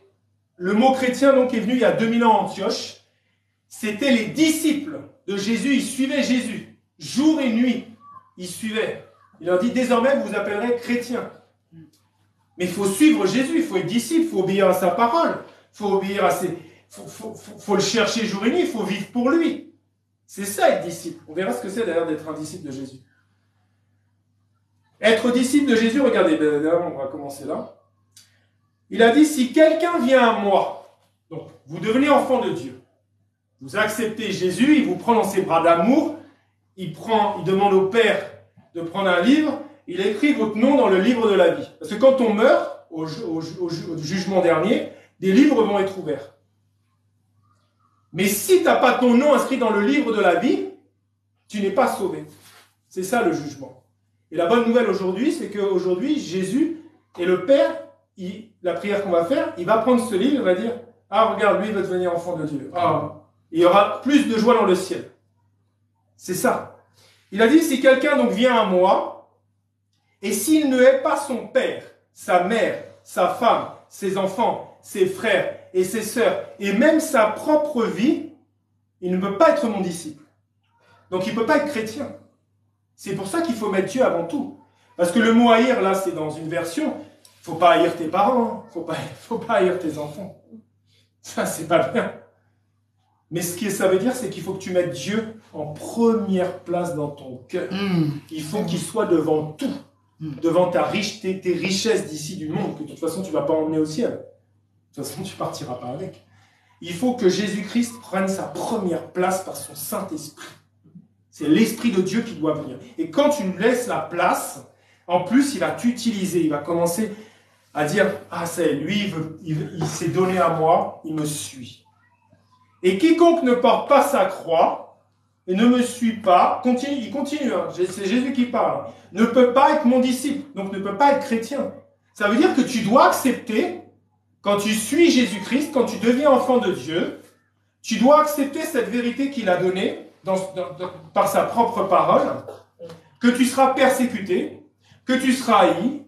Speaker 1: le mot chrétien, donc, est venu il y a 2000 ans à Antioche. C'était les disciples de Jésus. Ils suivaient Jésus. Jour et nuit, ils suivaient. Il leur dit, désormais, vous vous appellerez chrétiens. Mais il faut suivre Jésus, il faut être disciple, il faut obéir à sa parole. Il faut obéir à ses... faut le chercher jour et nuit, il faut vivre pour lui. C'est ça, être disciple. On verra ce que c'est d'ailleurs d'être un disciple de Jésus. Être disciple de Jésus, regardez, d'ailleurs, on va commencer là. Il a dit, si quelqu'un vient à moi, donc vous devenez enfant de Dieu, vous acceptez Jésus, il vous prend dans ses bras d'amour, il demande au Père de prendre un livre, il écrit votre nom dans le livre de la vie. Parce que quand on meurt, au jugement dernier, des livres vont être ouverts. Mais si tu n'as pas ton nom inscrit dans le livre de la vie, tu n'es pas sauvé. C'est ça le jugement. Et la bonne nouvelle aujourd'hui, c'est qu'aujourd'hui, Jésus et le Père, la prière qu'on va faire, il va prendre ce livre, il va dire, ah regarde, lui il va devenir enfant de Dieu. Ah, il y aura plus de joie dans le ciel. C'est ça. Il a dit, si quelqu'un donc vient à moi, et s'il ne hait pas son père, sa mère, sa femme, ses enfants, ses frères et ses sœurs, et même sa propre vie, il ne peut pas être mon disciple. Donc il ne peut pas être chrétien. C'est pour ça qu'il faut mettre Dieu avant tout. Parce que le mot haïr, là, c'est dans une version, il ne faut pas haïr tes parents, il ne faut pas haïr tes enfants. Ça, c'est pas bien. Mais ce que ça veut dire, c'est qu'il faut que tu mettes Dieu en première place dans ton cœur. Il faut qu'il soit devant tout. Devant tes richesses d'ici du monde, que de toute façon tu ne vas pas emmener au ciel. De toute façon tu ne partiras pas avec. Il faut que Jésus-Christ prenne sa première place par son Saint-Esprit. C'est l'Esprit de Dieu qui doit venir. Et quand tu lui laisses la place, en plus il va t'utiliser, il va commencer à dire, ah c'est lui, il s'est donné à moi, il me suit. Et quiconque ne porte pas sa croix, et ne me suit pas, il continue, hein, c'est Jésus qui parle, ne peut pas être mon disciple, donc ne peut pas être chrétien. Ça veut dire que tu dois accepter, quand tu suis Jésus-Christ, quand tu deviens enfant de Dieu, tu dois accepter cette vérité qu'il a donnée par sa propre parole, que tu seras persécuté, que tu seras haï,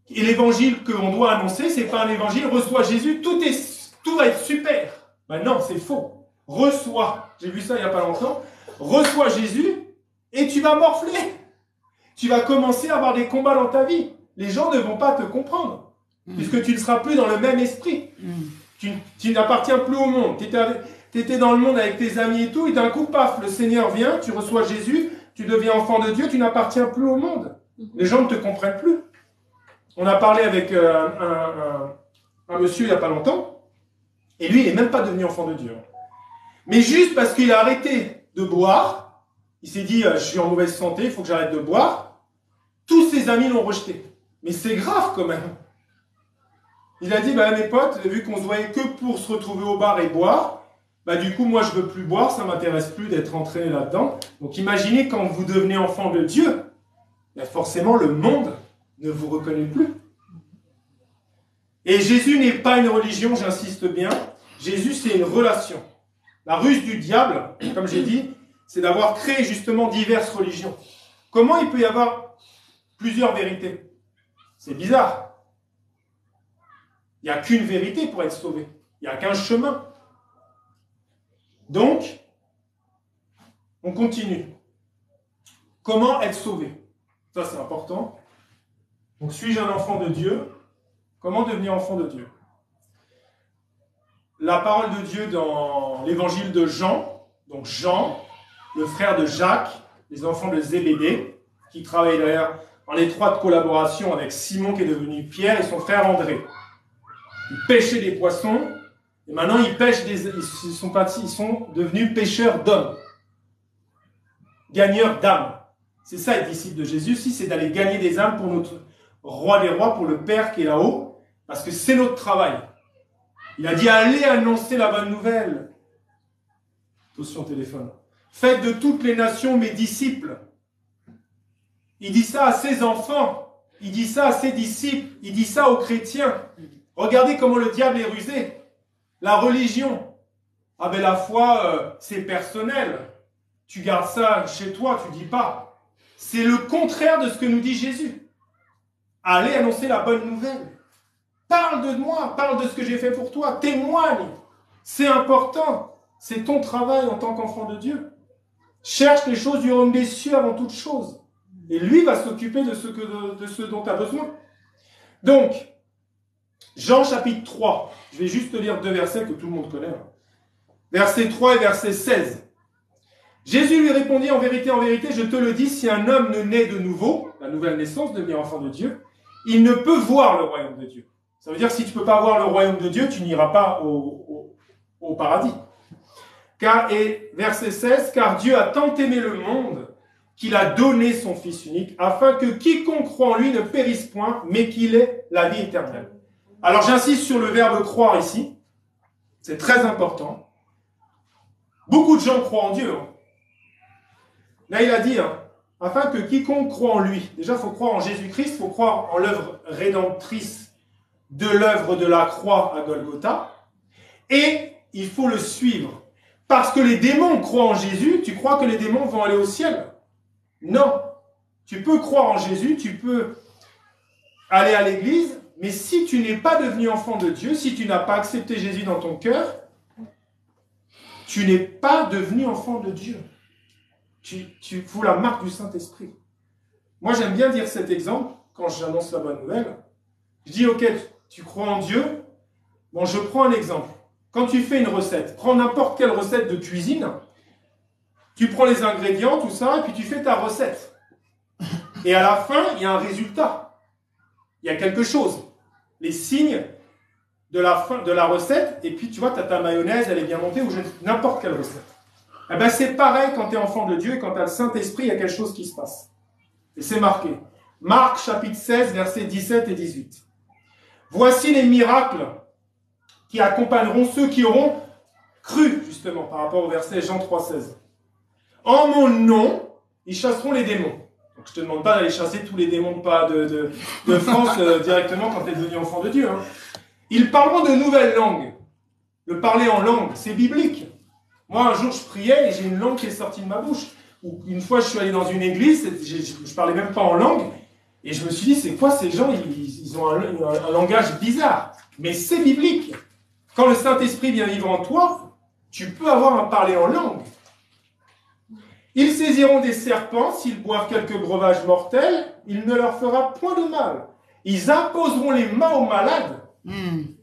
Speaker 1: et l'évangile qu'on doit annoncer, c'est pas un évangile, reçois Jésus, tout va être super. Ben non, c'est faux. Reçois, j'ai vu ça il n'y a pas longtemps, reçois Jésus et tu vas morfler. Tu vas commencer à avoir des combats dans ta vie. Les gens ne vont pas te comprendre, puisque tu ne seras plus dans le même esprit. Tu n'appartiens plus au monde. Tu étais dans le monde avec tes amis et tout, et d'un coup, paf, le Seigneur vient, tu reçois Jésus, tu deviens enfant de Dieu, tu n'appartiens plus au monde. Les gens ne te comprennent plus. On a parlé avec un monsieur il n'y a pas longtemps, et lui, il n'est même pas devenu enfant de Dieu. Mais juste parce qu'il a arrêté de boire, il s'est dit, je suis en mauvaise santé, il faut que j'arrête de boire, tous ses amis l'ont rejeté. Mais c'est grave quand même. Il a dit, bah, mes potes, vu qu'on se voyait que pour se retrouver au bar et boire, bah, du coup, moi, je veux plus boire, ça m'intéresse plus d'être entraîné là-dedans. Donc imaginez quand vous devenez enfant de Dieu, bah, forcément, le monde ne vous reconnaît plus. Et Jésus n'est pas une religion, j'insiste bien. Jésus, c'est une relation. La ruse du diable, comme j'ai dit, c'est d'avoir créé justement diverses religions. Comment il peut y avoir plusieurs vérités? C'est bizarre. Il n'y a qu'une vérité pour être sauvé. Il n'y a qu'un chemin. Donc, on continue. Comment être sauvé? Ça, c'est important. Donc, suis-je un enfant de Dieu? Comment devenir enfant de Dieu? La parole de Dieu dans l'évangile de Jean, donc Jean, le frère de Jacques, les enfants de Zébédée, qui travaillent d'ailleurs en étroite collaboration avec Simon qui est devenu Pierre et son frère André. Ils pêchaient des poissons et maintenant ils sont devenus pêcheurs d'hommes, gagneurs d'âmes. C'est ça être disciple de Jésus, si c'est d'aller gagner des âmes pour notre roi des rois, pour le Père qui est là-haut, parce que c'est notre travail. Il a dit, allez annoncer la bonne nouvelle. Attention téléphone. Faites de toutes les nations mes disciples. Il dit ça à ses enfants. Il dit ça à ses disciples. Il dit ça aux chrétiens. Regardez comment le diable est rusé. La religion. Ah ben la foi, c'est personnel. Tu gardes ça chez toi, tu dis pas. C'est le contraire de ce que nous dit Jésus. Allez annoncer la bonne nouvelle. Parle de moi, parle de ce que j'ai fait pour toi. Témoigne. C'est important. C'est ton travail en tant qu'enfant de Dieu. Cherche les choses du royaume des cieux avant toute chose. Et lui va s'occuper de ce dont tu as besoin. Donc, Jean chapitre 3. Je vais juste te lire 2 versets que tout le monde connaît. Verset 3 et verset 16. Jésus lui répondit, en vérité, je te le dis, si un homme ne naît de nouveau, la nouvelle naissance, devenir enfant de Dieu, il ne peut voir le royaume de Dieu. Ça veut dire que si tu ne peux pas voir le royaume de Dieu, tu n'iras pas au paradis. Et verset 16, car Dieu a tant aimé le monde qu'il a donné son Fils unique, afin que quiconque croit en lui ne périsse point, mais qu'il ait la vie éternelle. Alors j'insiste sur le verbe croire ici, c'est très important. Beaucoup de gens croient en Dieu. Là il a dit, afin que quiconque croit en lui, déjà il faut croire en Jésus-Christ, il faut croire en l'œuvre rédemptrice de l'œuvre de la croix à Golgotha, et il faut le suivre. Parce que les démons croient en Jésus, tu crois que les démons vont aller au ciel? Non. Tu peux croire en Jésus, tu peux aller à l'église, mais si tu n'es pas devenu enfant de Dieu, si tu n'as pas accepté Jésus dans ton cœur, tu n'es pas devenu enfant de Dieu. Tu fous la marque du Saint-Esprit. Moi, j'aime bien dire cet exemple quand j'annonce la bonne nouvelle. Je dis, ok, tu crois en Dieu. Bon, je prends un exemple. Quand tu fais une recette, prends n'importe quelle recette de cuisine, tu prends les ingrédients, tout ça, et puis tu fais ta recette. Et à la fin, il y a un résultat. Il y a quelque chose. Les signes de la fin de la recette, et puis tu vois, tu as ta mayonnaise, elle est bien montée, ou n'importe quelle recette. Eh bien, c'est pareil quand tu es enfant de Dieu, et quand tu as le Saint-Esprit, il y a quelque chose qui se passe. Et c'est marqué. Marc, chapitre 16, versets 17 et 18. Voici les miracles qui accompagneront ceux qui auront cru, justement, par rapport au verset Jean 3, 16. En mon nom, ils chasseront les démons. Donc, je ne te demande pas d'aller chasser tous les démons de France directement quand tu es devenu enfant de Dieu. Ils parleront de nouvelles langues. Le parler en langue, c'est biblique. Moi, un jour, je priais et j'ai une langue qui est sortie de ma bouche. Ou une fois, je suis allé dans une église, je parlais même pas en langue, et je me suis dit, c'est quoi ces gens? Ils ont un langage bizarre. Mais c'est biblique. Quand le Saint-Esprit vient vivre en toi, tu peux avoir un parler en langue. Ils saisiront des serpents, s'ils boivent quelques breuvages mortels, il ne leur fera point de mal. Ils imposeront les mains aux malades,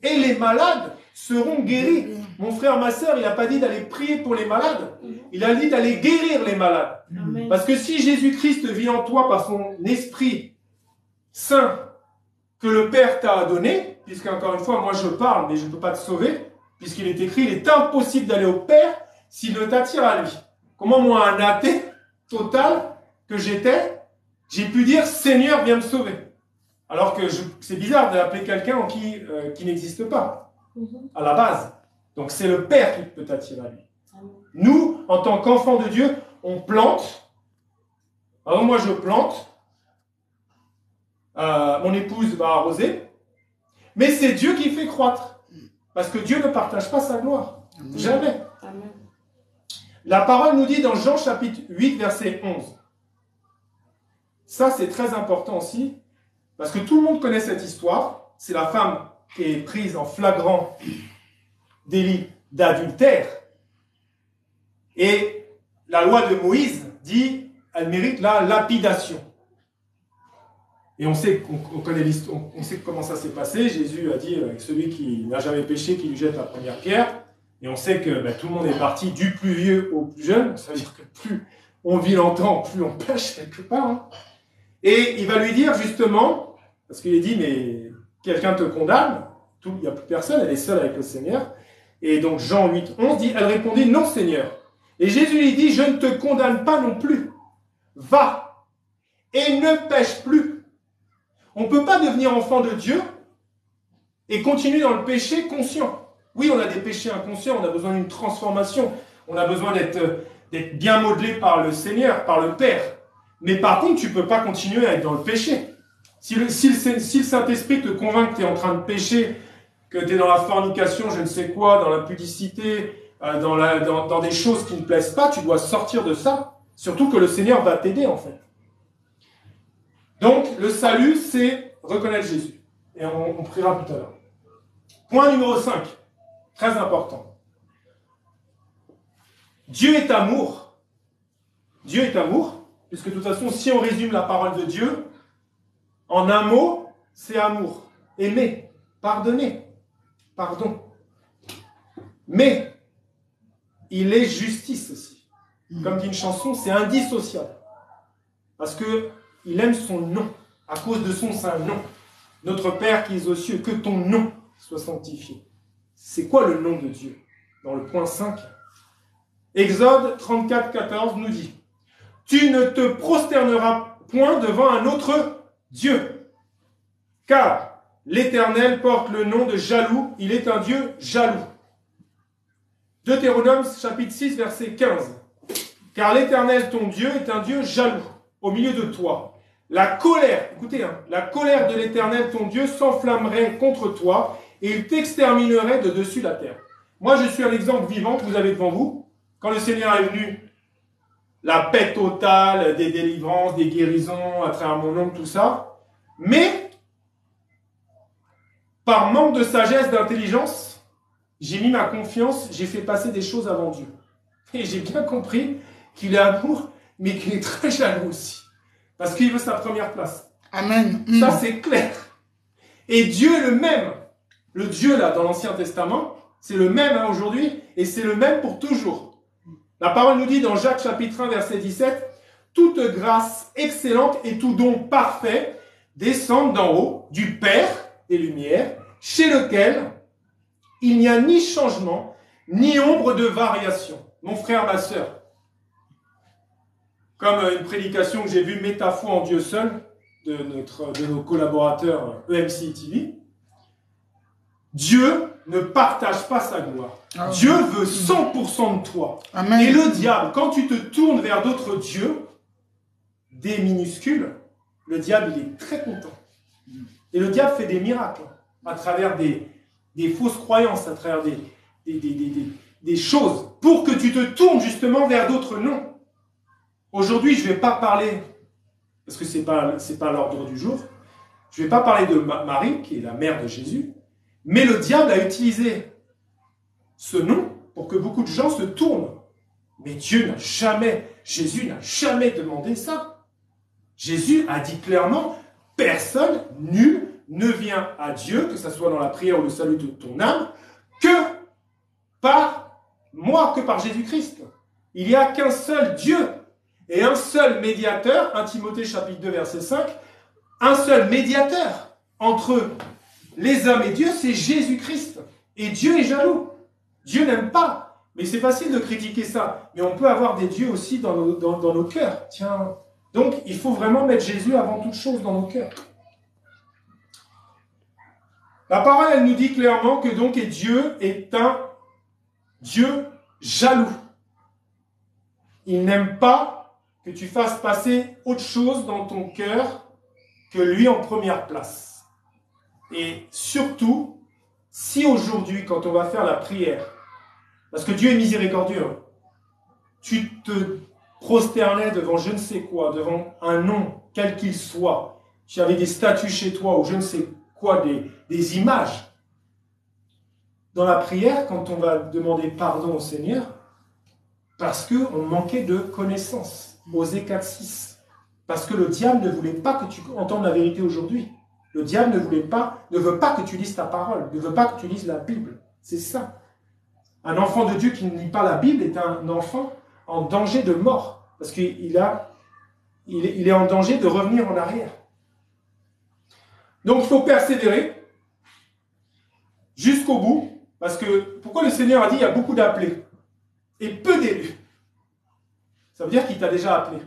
Speaker 1: et les malades seront guéris. Mon frère, ma sœur, il n'a pas dit d'aller prier pour les malades, il a dit d'aller guérir les malades. Amen. Parce que si Jésus-Christ vit en toi par son Esprit Saint que le Père t'a donné, puisqu'encore une fois, moi je parle, mais je ne peux pas te sauver, puisqu'il est écrit, il est impossible d'aller au Père s'il ne t'attire à lui. Comment moi, un athée total que j'étais, j'ai pu dire, Seigneur, viens me sauver. Alors que c'est bizarre d'appeler quelqu'un qui n'existe pas, à la base. Donc c'est le Père qui peut t'attirer à lui. Nous, en tant qu'enfants de Dieu, on plante. Alors moi, je plante. Mon épouse va arroser. Mais c'est Dieu qui fait croître. Parce que Dieu ne partage pas sa gloire. Amen. Jamais. Amen. La parole nous dit dans Jean chapitre 8, verset 11. Ça, c'est très important aussi. Parce que tout le monde connaît cette histoire. C'est la femme qui est prise en flagrant délit d'adultère. Et la loi de Moïse dit, elle mérite la lapidation. Et on sait qu'on connaît l'histoire, on sait comment ça s'est passé. Jésus a dit, celui qui n'a jamais péché, qui lui jette la première pierre. Et on sait que tout le monde est parti du plus vieux au plus jeune. Ça veut dire que plus on vit longtemps, plus on pêche quelque part. Et il va lui dire justement, parce qu'il est dit, mais quelqu'un te condamne, il n'y a plus personne, elle est seule avec le Seigneur. Et donc Jean 8, 11 dit, elle répondit, non Seigneur. Et Jésus lui dit, je ne te condamne pas non plus. Va, et ne pêche plus. On ne peut pas devenir enfant de Dieu et continuer dans le péché conscient. Oui, on a des péchés inconscients, on a besoin d'une transformation, on a besoin d'être bien modelé par le Seigneur, par le Père. Mais par contre, tu ne peux pas continuer à être dans le péché. Si le Saint-Esprit te convainc que tu es en train de pécher, que tu es dans la fornication, je ne sais quoi, dans la pudicité, dans des choses qui ne plaisent pas, tu dois sortir de ça. Surtout que le Seigneur va t'aider, en fait. Donc, le salut, c'est reconnaître Jésus. Et on priera tout à l'heure. Point numéro 5, très important. Dieu est amour. Dieu est amour, puisque de toute façon, si on résume la parole de Dieu, en un mot, c'est amour. Aimer, pardonner, pardon. Mais, il est justice aussi. Comme dit une chanson, c'est indissociable. Parce que il aime son nom, à cause de son saint nom. Notre Père qui es aux cieux, que ton nom soit sanctifié. C'est quoi le nom de Dieu? Dans le point 5, Exode 34, 14 nous dit: tu ne te prosterneras point devant un autre Dieu, car l'Éternel porte le nom de jaloux, il est un Dieu jaloux. Deutéronome chapitre 6, verset 15. Car l'Éternel ton Dieu est un Dieu jaloux au milieu de toi. La colère, écoutez, la colère de l'Éternel ton Dieu s'enflammerait contre toi et il t'exterminerait de dessus la terre. Moi, je suis un exemple vivant que vous avez devant vous. Quand le Seigneur est venu, la paix totale, des délivrances, des guérisons à travers mon nom, tout ça. Mais, par manque de sagesse, d'intelligence, j'ai mis ma confiance, j'ai fait passer des choses avant Dieu. Et j'ai bien compris qu'il est amour, mais qu'il est très jaloux aussi. Parce qu'il veut sa première place.
Speaker 2: Amen.
Speaker 1: Ça, c'est clair. Et Dieu est le même. Le Dieu, là, dans l'Ancien Testament, c'est le même aujourd'hui, et c'est le même pour toujours. La parole nous dit dans Jacques chapitre 1, verset 17, « Toute grâce excellente et tout don parfait descendent d'en haut, du Père des Lumières, chez lequel il n'y a ni changement, ni ombre de variation. » Mon frère, ma sœur, comme une prédication que j'ai vue, Mets ta foi en Dieu seul, de nos collaborateurs EMC TV, Dieu ne partage pas sa gloire. Ah, Dieu veut 100% de toi. Amen. Et le diable, quand tu te tournes vers d'autres dieux, des minuscules, le diable, il est très content. Et le diable fait des miracles à travers des fausses croyances, à travers des choses, pour que tu te tournes justement vers d'autres noms. Aujourd'hui, je ne vais pas parler, parce que ce n'est pas l'ordre du jour, je ne vais pas parler de Marie, qui est la mère de Jésus, mais le diable a utilisé ce nom pour que beaucoup de gens se tournent. Mais Jésus n'a jamais demandé ça. Jésus a dit clairement, personne, nul, ne vient à Dieu, que ce soit dans la prière ou le salut de ton âme, que par moi, que par Jésus-Christ. Il n'y a qu'un seul Dieu et un seul médiateur, 1 Timothée chapitre 2, verset 5, un seul médiateur entre les hommes et Dieu, c'est Jésus-Christ. Et Dieu est jaloux. Dieu n'aime pas. Mais c'est facile de critiquer ça. Mais on peut avoir des dieux aussi dans nos cœurs. Tiens. Donc, il faut vraiment mettre Jésus avant toute chose dans nos cœurs. La parole, elle nous dit clairement que donc Dieu est un Dieu jaloux. Il n'aime pas que tu fasses passer autre chose dans ton cœur que lui en première place. Et surtout, si aujourd'hui, quand on va faire la prière, parce que Dieu est miséricordieux, tu te prosternais devant je ne sais quoi, devant un nom, quel qu'il soit, tu avais des statues chez toi ou je ne sais quoi, des images. Dans la prière, quand on va demander pardon au Seigneur, parce qu'on manquait de connaissances, Osée 4.6, parce que le diable ne voulait pas que tu entendes la vérité aujourd'hui. Le diable ne veut pas que tu lises ta parole, ne veut pas que tu lises la Bible. C'est ça. Un enfant de Dieu qui ne lit pas la Bible est un enfant en danger de mort, parce qu'il est en danger de revenir en arrière. Donc il faut persévérer jusqu'au bout, parce que pourquoi le Seigneur a dit il y a beaucoup d'appelés et peu d'élus? Ça veut dire qu'il t'a déjà appelé.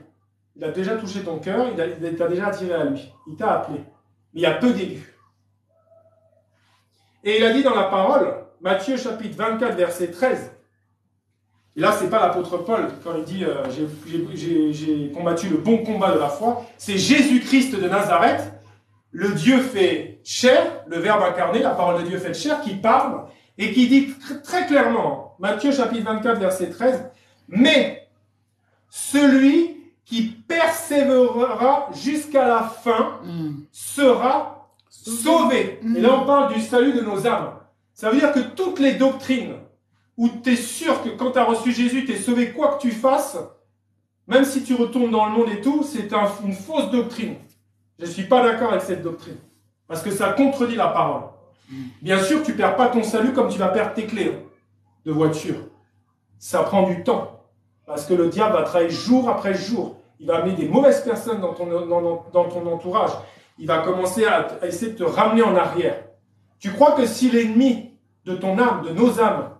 Speaker 1: il a déjà touché ton cœur, il t'a déjà attiré à lui. Il t'a appelé. Mais il y a peu d'élus. Et il a dit dans la parole, Matthieu chapitre 24, verset 13, et là, ce n'est pas l'apôtre Paul, quand il dit j'ai combattu le bon combat de la foi, c'est Jésus-Christ de Nazareth, le Dieu fait chair, le Verbe incarné, la parole de Dieu fait chair, qui parle et qui dit très clairement, Matthieu chapitre 24, verset 13, mais celui qui persévérera jusqu'à la fin sera sauvé. Et là, on parle du salut de nos âmes. Ça veut dire que toutes les doctrines où tu es sûr que quand tu as reçu Jésus, tu es sauvé quoi que tu fasses, même si tu retournes dans le monde et tout, c'est une fausse doctrine. Je ne suis pas d'accord avec cette doctrine. Parce que ça contredit la parole. Bien sûr, tu ne perds pas ton salut comme tu vas perdre tes clés de voiture. Ça prend du temps. Parce que le diable va travailler jour après jour. Il va amener des mauvaises personnes dans ton entourage. Il va commencer à essayer de te ramener en arrière. Tu crois que si l'ennemi de ton âme, de nos âmes,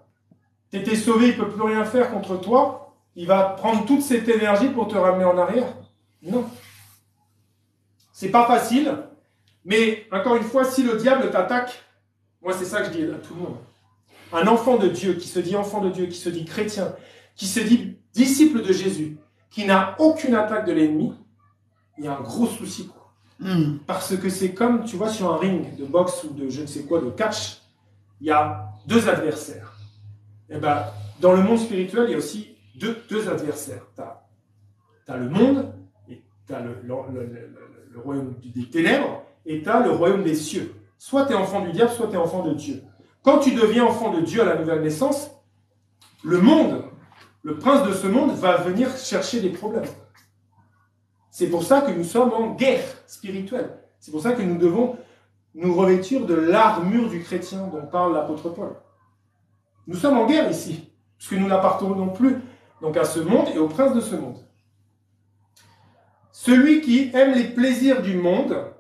Speaker 1: t'étais sauvé, il ne peut plus rien faire contre toi, il va prendre toute cette énergie pour te ramener en arrière? Non. C'est pas facile, mais encore une fois, si le diable t'attaque, moi c'est ça que je dis à tout le monde. Un enfant de Dieu, qui se dit enfant de Dieu, qui se dit chrétien, qui se dit disciple de Jésus, qui n'a aucune attaque de l'ennemi, il y a un gros souci, quoi. Parce que c'est comme, tu vois, sur un ring de boxe ou de je ne sais quoi, de catch, il y a deux adversaires. Et ben, dans le monde spirituel, il y a aussi deux adversaires. Tu as le monde, et tu as le royaume des ténèbres, et tu as le royaume des cieux. Soit tu es enfant du diable, soit tu es enfant de Dieu. Quand tu deviens enfant de Dieu à la nouvelle naissance, le monde, le prince de ce monde, va venir chercher des problèmes. C'est pour ça que nous sommes en guerre spirituelle. C'est pour ça que nous devons nous revêtir de l'armure du chrétien dont parle l'apôtre Paul. Nous sommes en guerre ici, puisque nous n'appartenons plus donc à ce monde et au prince de ce monde. Celui qui aime les plaisirs du monde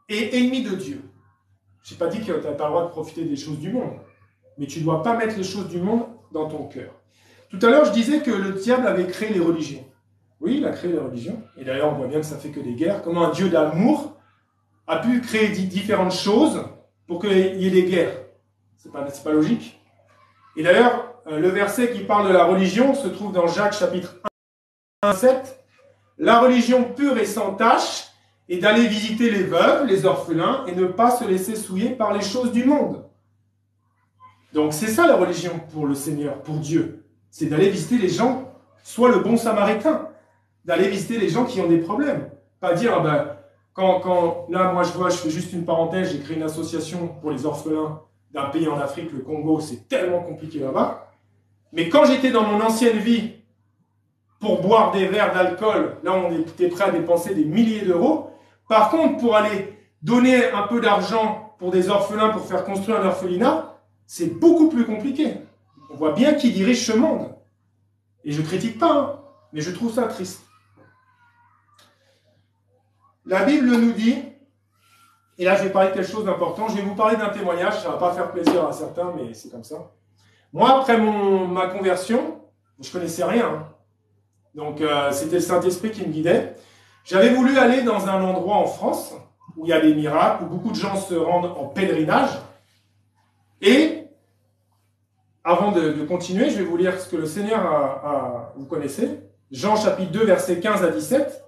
Speaker 1: est ennemi de Dieu. Je n'ai pas dit que tu n'as pas le droit de profiter des choses du monde, mais tu ne dois pas mettre les choses du monde dans ton cœur. Tout à l'heure, je disais que le diable avait créé les religions. Oui, il a créé les religions, et d'ailleurs on voit bien que ça fait que des guerres. Comment un Dieu d'amour a pu créer différentes choses pour qu'il y ait des guerres. C'est pas logique. Et d'ailleurs, le verset qui parle de la religion se trouve dans Jacques chapitre 1, 7. La religion pure et sans tache est d'aller visiter les veuves, les orphelins, et ne pas se laisser souiller par les choses du monde. Donc c'est ça la religion pour le Seigneur, pour Dieu. C'est d'aller visiter les gens, soit le bon samaritain, d'aller visiter les gens qui ont des problèmes. Pas dire, ah ben, là, moi, je fais juste une parenthèse, j'ai créé une association pour les orphelins d'un pays en Afrique, le Congo, c'est tellement compliqué là-bas. Mais quand j'étais dans mon ancienne vie, pour boire des verres d'alcool, là, on était prêt à dépenser des milliers d'euros. Par contre, pour aller donner un peu d'argent pour des orphelins, pour faire construire un orphelinat, c'est beaucoup plus compliqué. On voit bien qui dirige ce monde. Et je ne critique pas, hein, mais je trouve ça triste. La Bible nous dit, et là je vais parler de quelque chose d'important, je vais vous parler d'un témoignage, ça ne va pas faire plaisir à certains, mais c'est comme ça. Moi, après ma conversion, je ne connaissais rien, hein. Donc c'était le Saint-Esprit qui me guidait. J'avais voulu aller dans un endroit en France, où il y a des miracles, où beaucoup de gens se rendent en pèlerinage. Et, avant de continuer, je vais vous lire ce que le Seigneur vous connaissez, Jean chapitre 2, versets 15 à 17.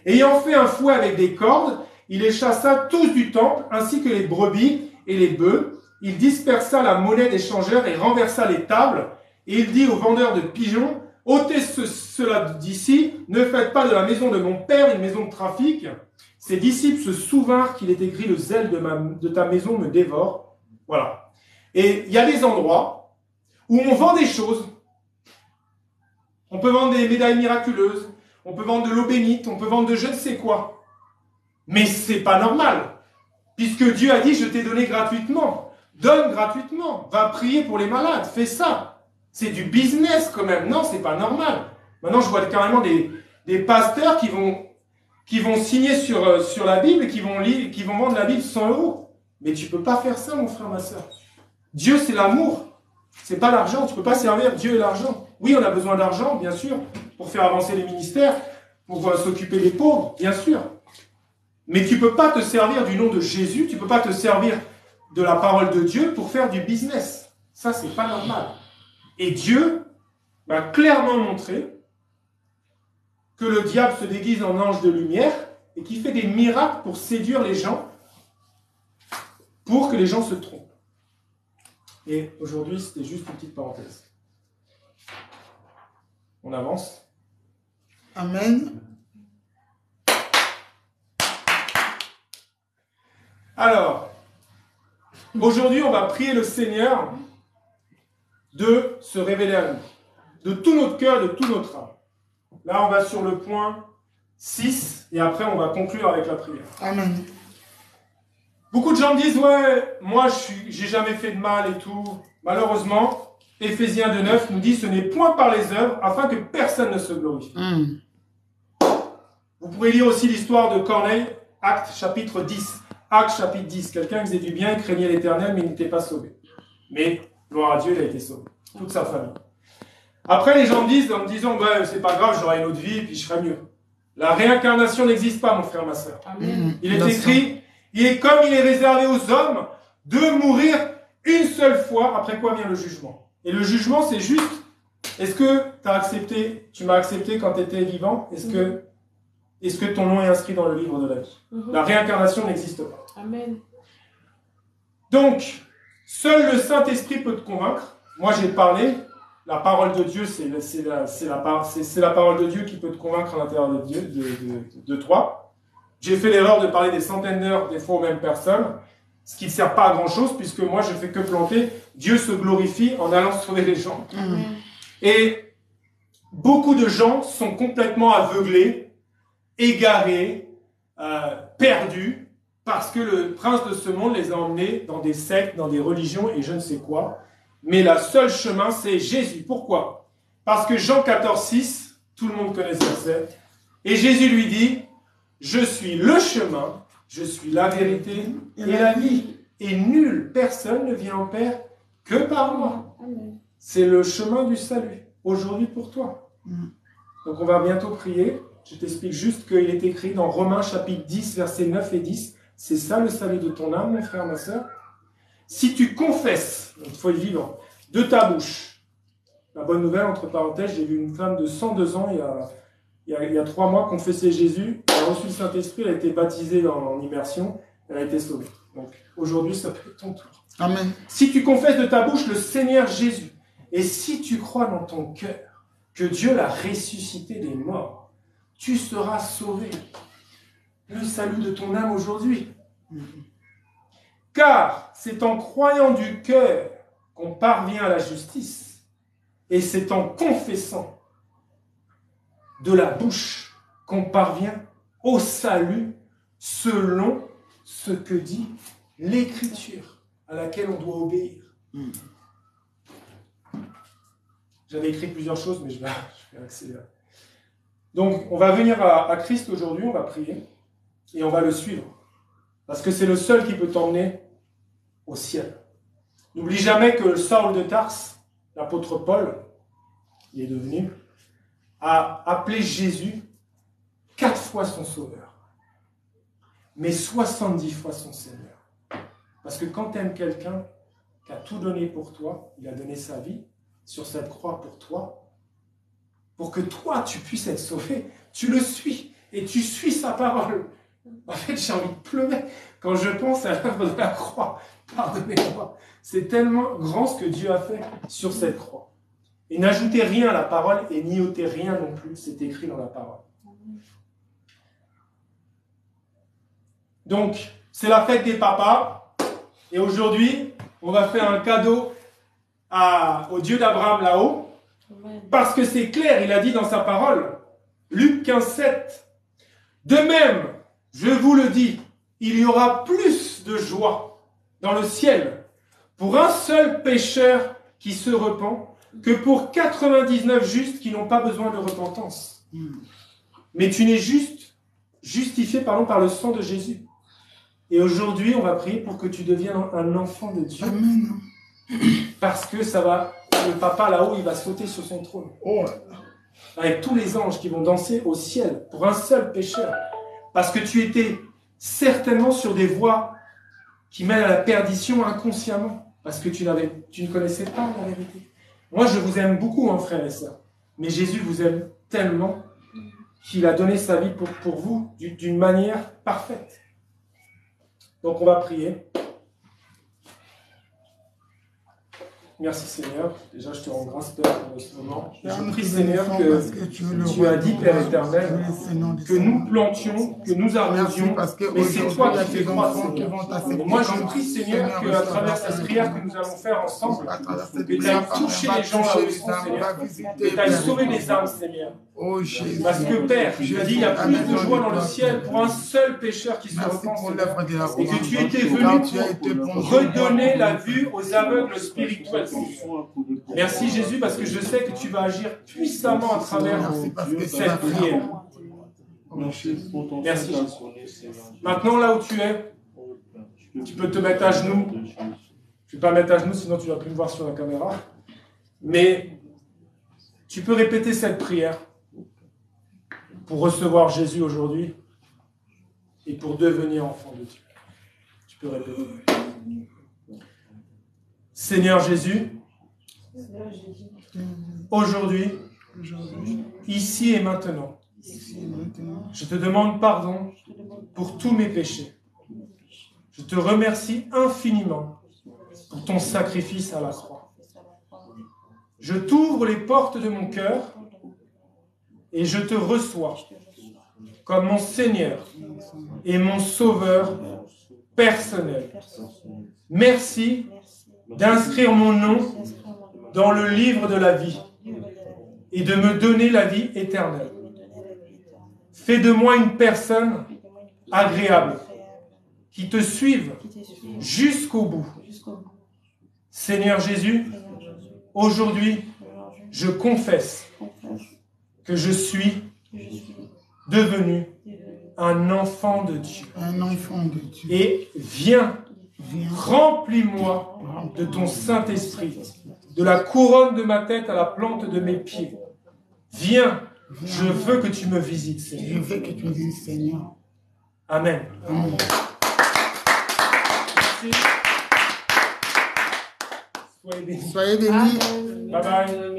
Speaker 1: Ayant fait un fouet avec des cordes, il les chassa tous du temple, ainsi que les brebis et les bœufs. Il dispersa la monnaie des changeurs et renversa les tables. Et il dit aux vendeurs de pigeons, « ôtez cela d'ici, ne faites pas de la maison de mon père une maison de trafic. » Ses disciples se souvinrent qu'il est écrit, « Le zèle de ta maison me dévore. » Voilà. Et il y a des endroits où on vend des choses. On peut vendre des médailles miraculeuses. On peut vendre de l'eau bénite, on peut vendre de je ne sais quoi. Mais c'est pas normal. Puisque Dieu a dit, je t'ai donné gratuitement. Donne gratuitement. Va prier pour les malades. Fais ça. C'est du business quand même. Non, c'est pas normal. Maintenant, je vois carrément des pasteurs qui vont signer sur la Bible et qui vont vendre la Bible 100 €. Mais tu peux pas faire ça, mon frère, ma soeur. Dieu, c'est l'amour. C'est pas l'argent. Tu peux pas servir Dieu et l'argent. Oui, on a besoin d'argent, bien sûr, pour faire avancer les ministères, pour s'occuper des pauvres, bien sûr. Mais tu ne peux pas te servir du nom de Jésus, tu ne peux pas te servir de la parole de Dieu pour faire du business. Ça, c'est pas normal. Et Dieu m'a clairement montré que le diable se déguise en ange de lumière et qui fait des miracles pour séduire les gens, pour que les gens se trompent. Et aujourd'hui, c'était juste une petite parenthèse. On avance.
Speaker 2: Amen.
Speaker 1: Alors, aujourd'hui, on va prier le Seigneur de se révéler à nous, de tout notre cœur, de tout notre âme. Là, on va sur le point 6, et après, on va conclure avec la prière.
Speaker 2: Amen.
Speaker 1: Beaucoup de gens me disent, ouais, moi, j'ai jamais fait de mal et tout. Malheureusement, Éphésiens 2,9 nous dit, ce n'est point par les œuvres, afin que personne ne se glorifie. Vous pourrez lire aussi l'histoire de Corneille, Actes chapitre 10. Actes chapitre 10. Quelqu'un qui faisait du bien, craignait l'Éternel, mais il n'était pas sauvé. Mais, gloire à Dieu, il a été sauvé. Toute sa famille. Après, les gens me disent, en me disant, bah, c'est pas grave, j'aurai une autre vie, puis je serai mieux. La réincarnation n'existe pas, mon frère, ma soeur. Il est écrit, il est comme il est réservé aux hommes de mourir une seule fois, après quoi vient le jugement. Et le jugement, c'est juste, est-ce que tu m'as accepté quand tu étais vivant? Est-ce que ton nom est inscrit dans le livre de la vie? La réincarnation n'existe pas.
Speaker 3: Amen.
Speaker 1: Donc, seul le Saint-Esprit peut te convaincre. Moi, j'ai parlé. La parole de Dieu, c'est la parole de Dieu qui peut te convaincre à l'intérieur de Dieu, de toi. J'ai fait l'erreur de parler des centaines d'heures, des fois aux mêmes personnes, ce qui ne sert pas à grand-chose, puisque moi, je ne fais que planter. Dieu se glorifie en allant sauver les gens. Et beaucoup de gens sont complètement aveuglés, égarés, perdus, parce que le prince de ce monde les a emmenés dans des sectes, dans des religions et je ne sais quoi. Mais le seul chemin, c'est Jésus. Pourquoi? Parce que Jean 14,6, tout le monde connaît ce verset, et Jésus lui dit, je suis le chemin, je suis la vérité et la vie. Et nulle personne ne vient au Père que par moi. C'est le chemin du salut, aujourd'hui pour toi. Donc on va bientôt prier. Je t'explique juste qu'il est écrit dans Romains chapitre 10, versets 9 et 10. C'est ça le salut de ton âme, mon frère, ma soeur. Si tu confesses, il faut le vivre, de ta bouche. La bonne nouvelle, entre parenthèses, j'ai vu une femme de 102 ans il y a 3 mois confesser Jésus. Elle a reçu le Saint-Esprit, elle a été baptisée en immersion, elle a été sauvée. Donc aujourd'hui, ça peut être ton tour.
Speaker 2: Amen.
Speaker 1: Si tu confesses de ta bouche le Seigneur Jésus, et si tu crois dans ton cœur que Dieu l'a ressuscité des morts, tu seras sauvé. Le salut de ton âme aujourd'hui. Car c'est en croyant du cœur qu'on parvient à la justice, et c'est en confessant de la bouche qu'on parvient au salut selon ce que dit l'Écriture à laquelle on doit obéir. J'avais écrit plusieurs choses, mais je vais accélérer. Donc, on va venir à Christ aujourd'hui, on va prier, et on va le suivre. Parce que c'est le seul qui peut t'emmener au ciel. N'oublie jamais que Saul de Tarse, l'apôtre Paul, il est devenu, a appelé Jésus 4 fois son sauveur, mais 70 fois son Seigneur. Parce que quand tu aimes quelqu'un qui a tout donné pour toi, il a donné sa vie sur cette croix pour toi, pour que toi, tu puisses être sauvé, tu le suis, et tu suis sa parole. En fait, j'ai envie de pleurer quand je pense à l'œuvre de la croix. Pardonnez-moi. C'est tellement grand ce que Dieu a fait sur cette croix. Et n'ajoutez rien à la parole et n'y ôtez rien non plus. C'est écrit dans la parole. Donc, c'est la fête des papas. Et aujourd'hui, on va faire un cadeau au Dieu d'Abraham là-haut. Parce que c'est clair, il a dit dans sa parole, Luc 15, 7. De même, je vous le dis, il y aura plus de joie dans le ciel pour un seul pécheur qui se repent que pour 99 justes qui n'ont pas besoin de repentance. Mais tu n'es justifié par le sang de Jésus. Et aujourd'hui, on va prier pour que tu deviennes un enfant de Dieu.
Speaker 2: Amen.
Speaker 1: Parce que ça va le papa là-haut, il va sauter sur son trône.
Speaker 2: Oh,
Speaker 1: Avec tous les anges qui vont danser au ciel pour un seul pécheur. Parce que tu étais certainement sur des voies qui mènent à la perdition inconsciemment. Parce que tu ne connaissais pas la vérité. Moi, je vous aime beaucoup, hein, frères et sœurs. Mais Jésus vous aime tellement qu'il a donné sa vie pour vous d'une manière parfaite. Donc, on va prier. Merci Seigneur. Déjà, je te rends grâce, Père, pour ce moment. Je prie, Seigneur, que tu as dit, Père éternel, que nous plantions, que nous arrosions, mais c'est toi qui fais croître, Seigneur. Et moi, je prie, Seigneur, qu'à travers cette prière que nous allons faire ensemble, que tu ailles toucher les gens là où ils sont, Seigneur, que tu ailles sauver les âmes, Seigneur. Parce que, Père, tu as dit, il y a plus de joie dans le ciel pour un seul pécheur qui se repent, Seigneur, et que tu étais venu pour redonner la vue aux aveugles spirituels. Merci Jésus, parce que je sais que tu vas agir puissamment à travers cette prière. Merci Jésus. Maintenant, là où tu es, tu peux te mettre à genoux. Je ne vais pas mettre à genoux, sinon tu ne vas plus me voir sur la caméra. Mais tu peux répéter cette prière pour recevoir Jésus aujourd'hui et pour devenir enfant de Dieu. Tu peux répéter. Seigneur Jésus, aujourd'hui, ici et maintenant, je te demande pardon pour tous mes péchés. Je te remercie infiniment pour ton sacrifice à la croix. Je t'ouvre les portes de mon cœur et je te reçois comme mon Seigneur et mon Sauveur personnel. Merci d'inscrire mon nom dans le livre de la vie et de me donner la vie éternelle. Fais de moi une personne agréable qui te suive jusqu'au bout. Seigneur Jésus, aujourd'hui, je confesse que je suis devenu un enfant de Dieu. Et viens, remplis-moi de ton Saint-Esprit, de la couronne de ma tête à la plante de mes pieds. Viens, je veux que tu me visites, Seigneur.
Speaker 2: Je veux que tu me visites, Seigneur.
Speaker 1: Amen.
Speaker 2: Amen.
Speaker 1: Soyez bénis.
Speaker 2: Soyez bénis.
Speaker 1: Bye bye.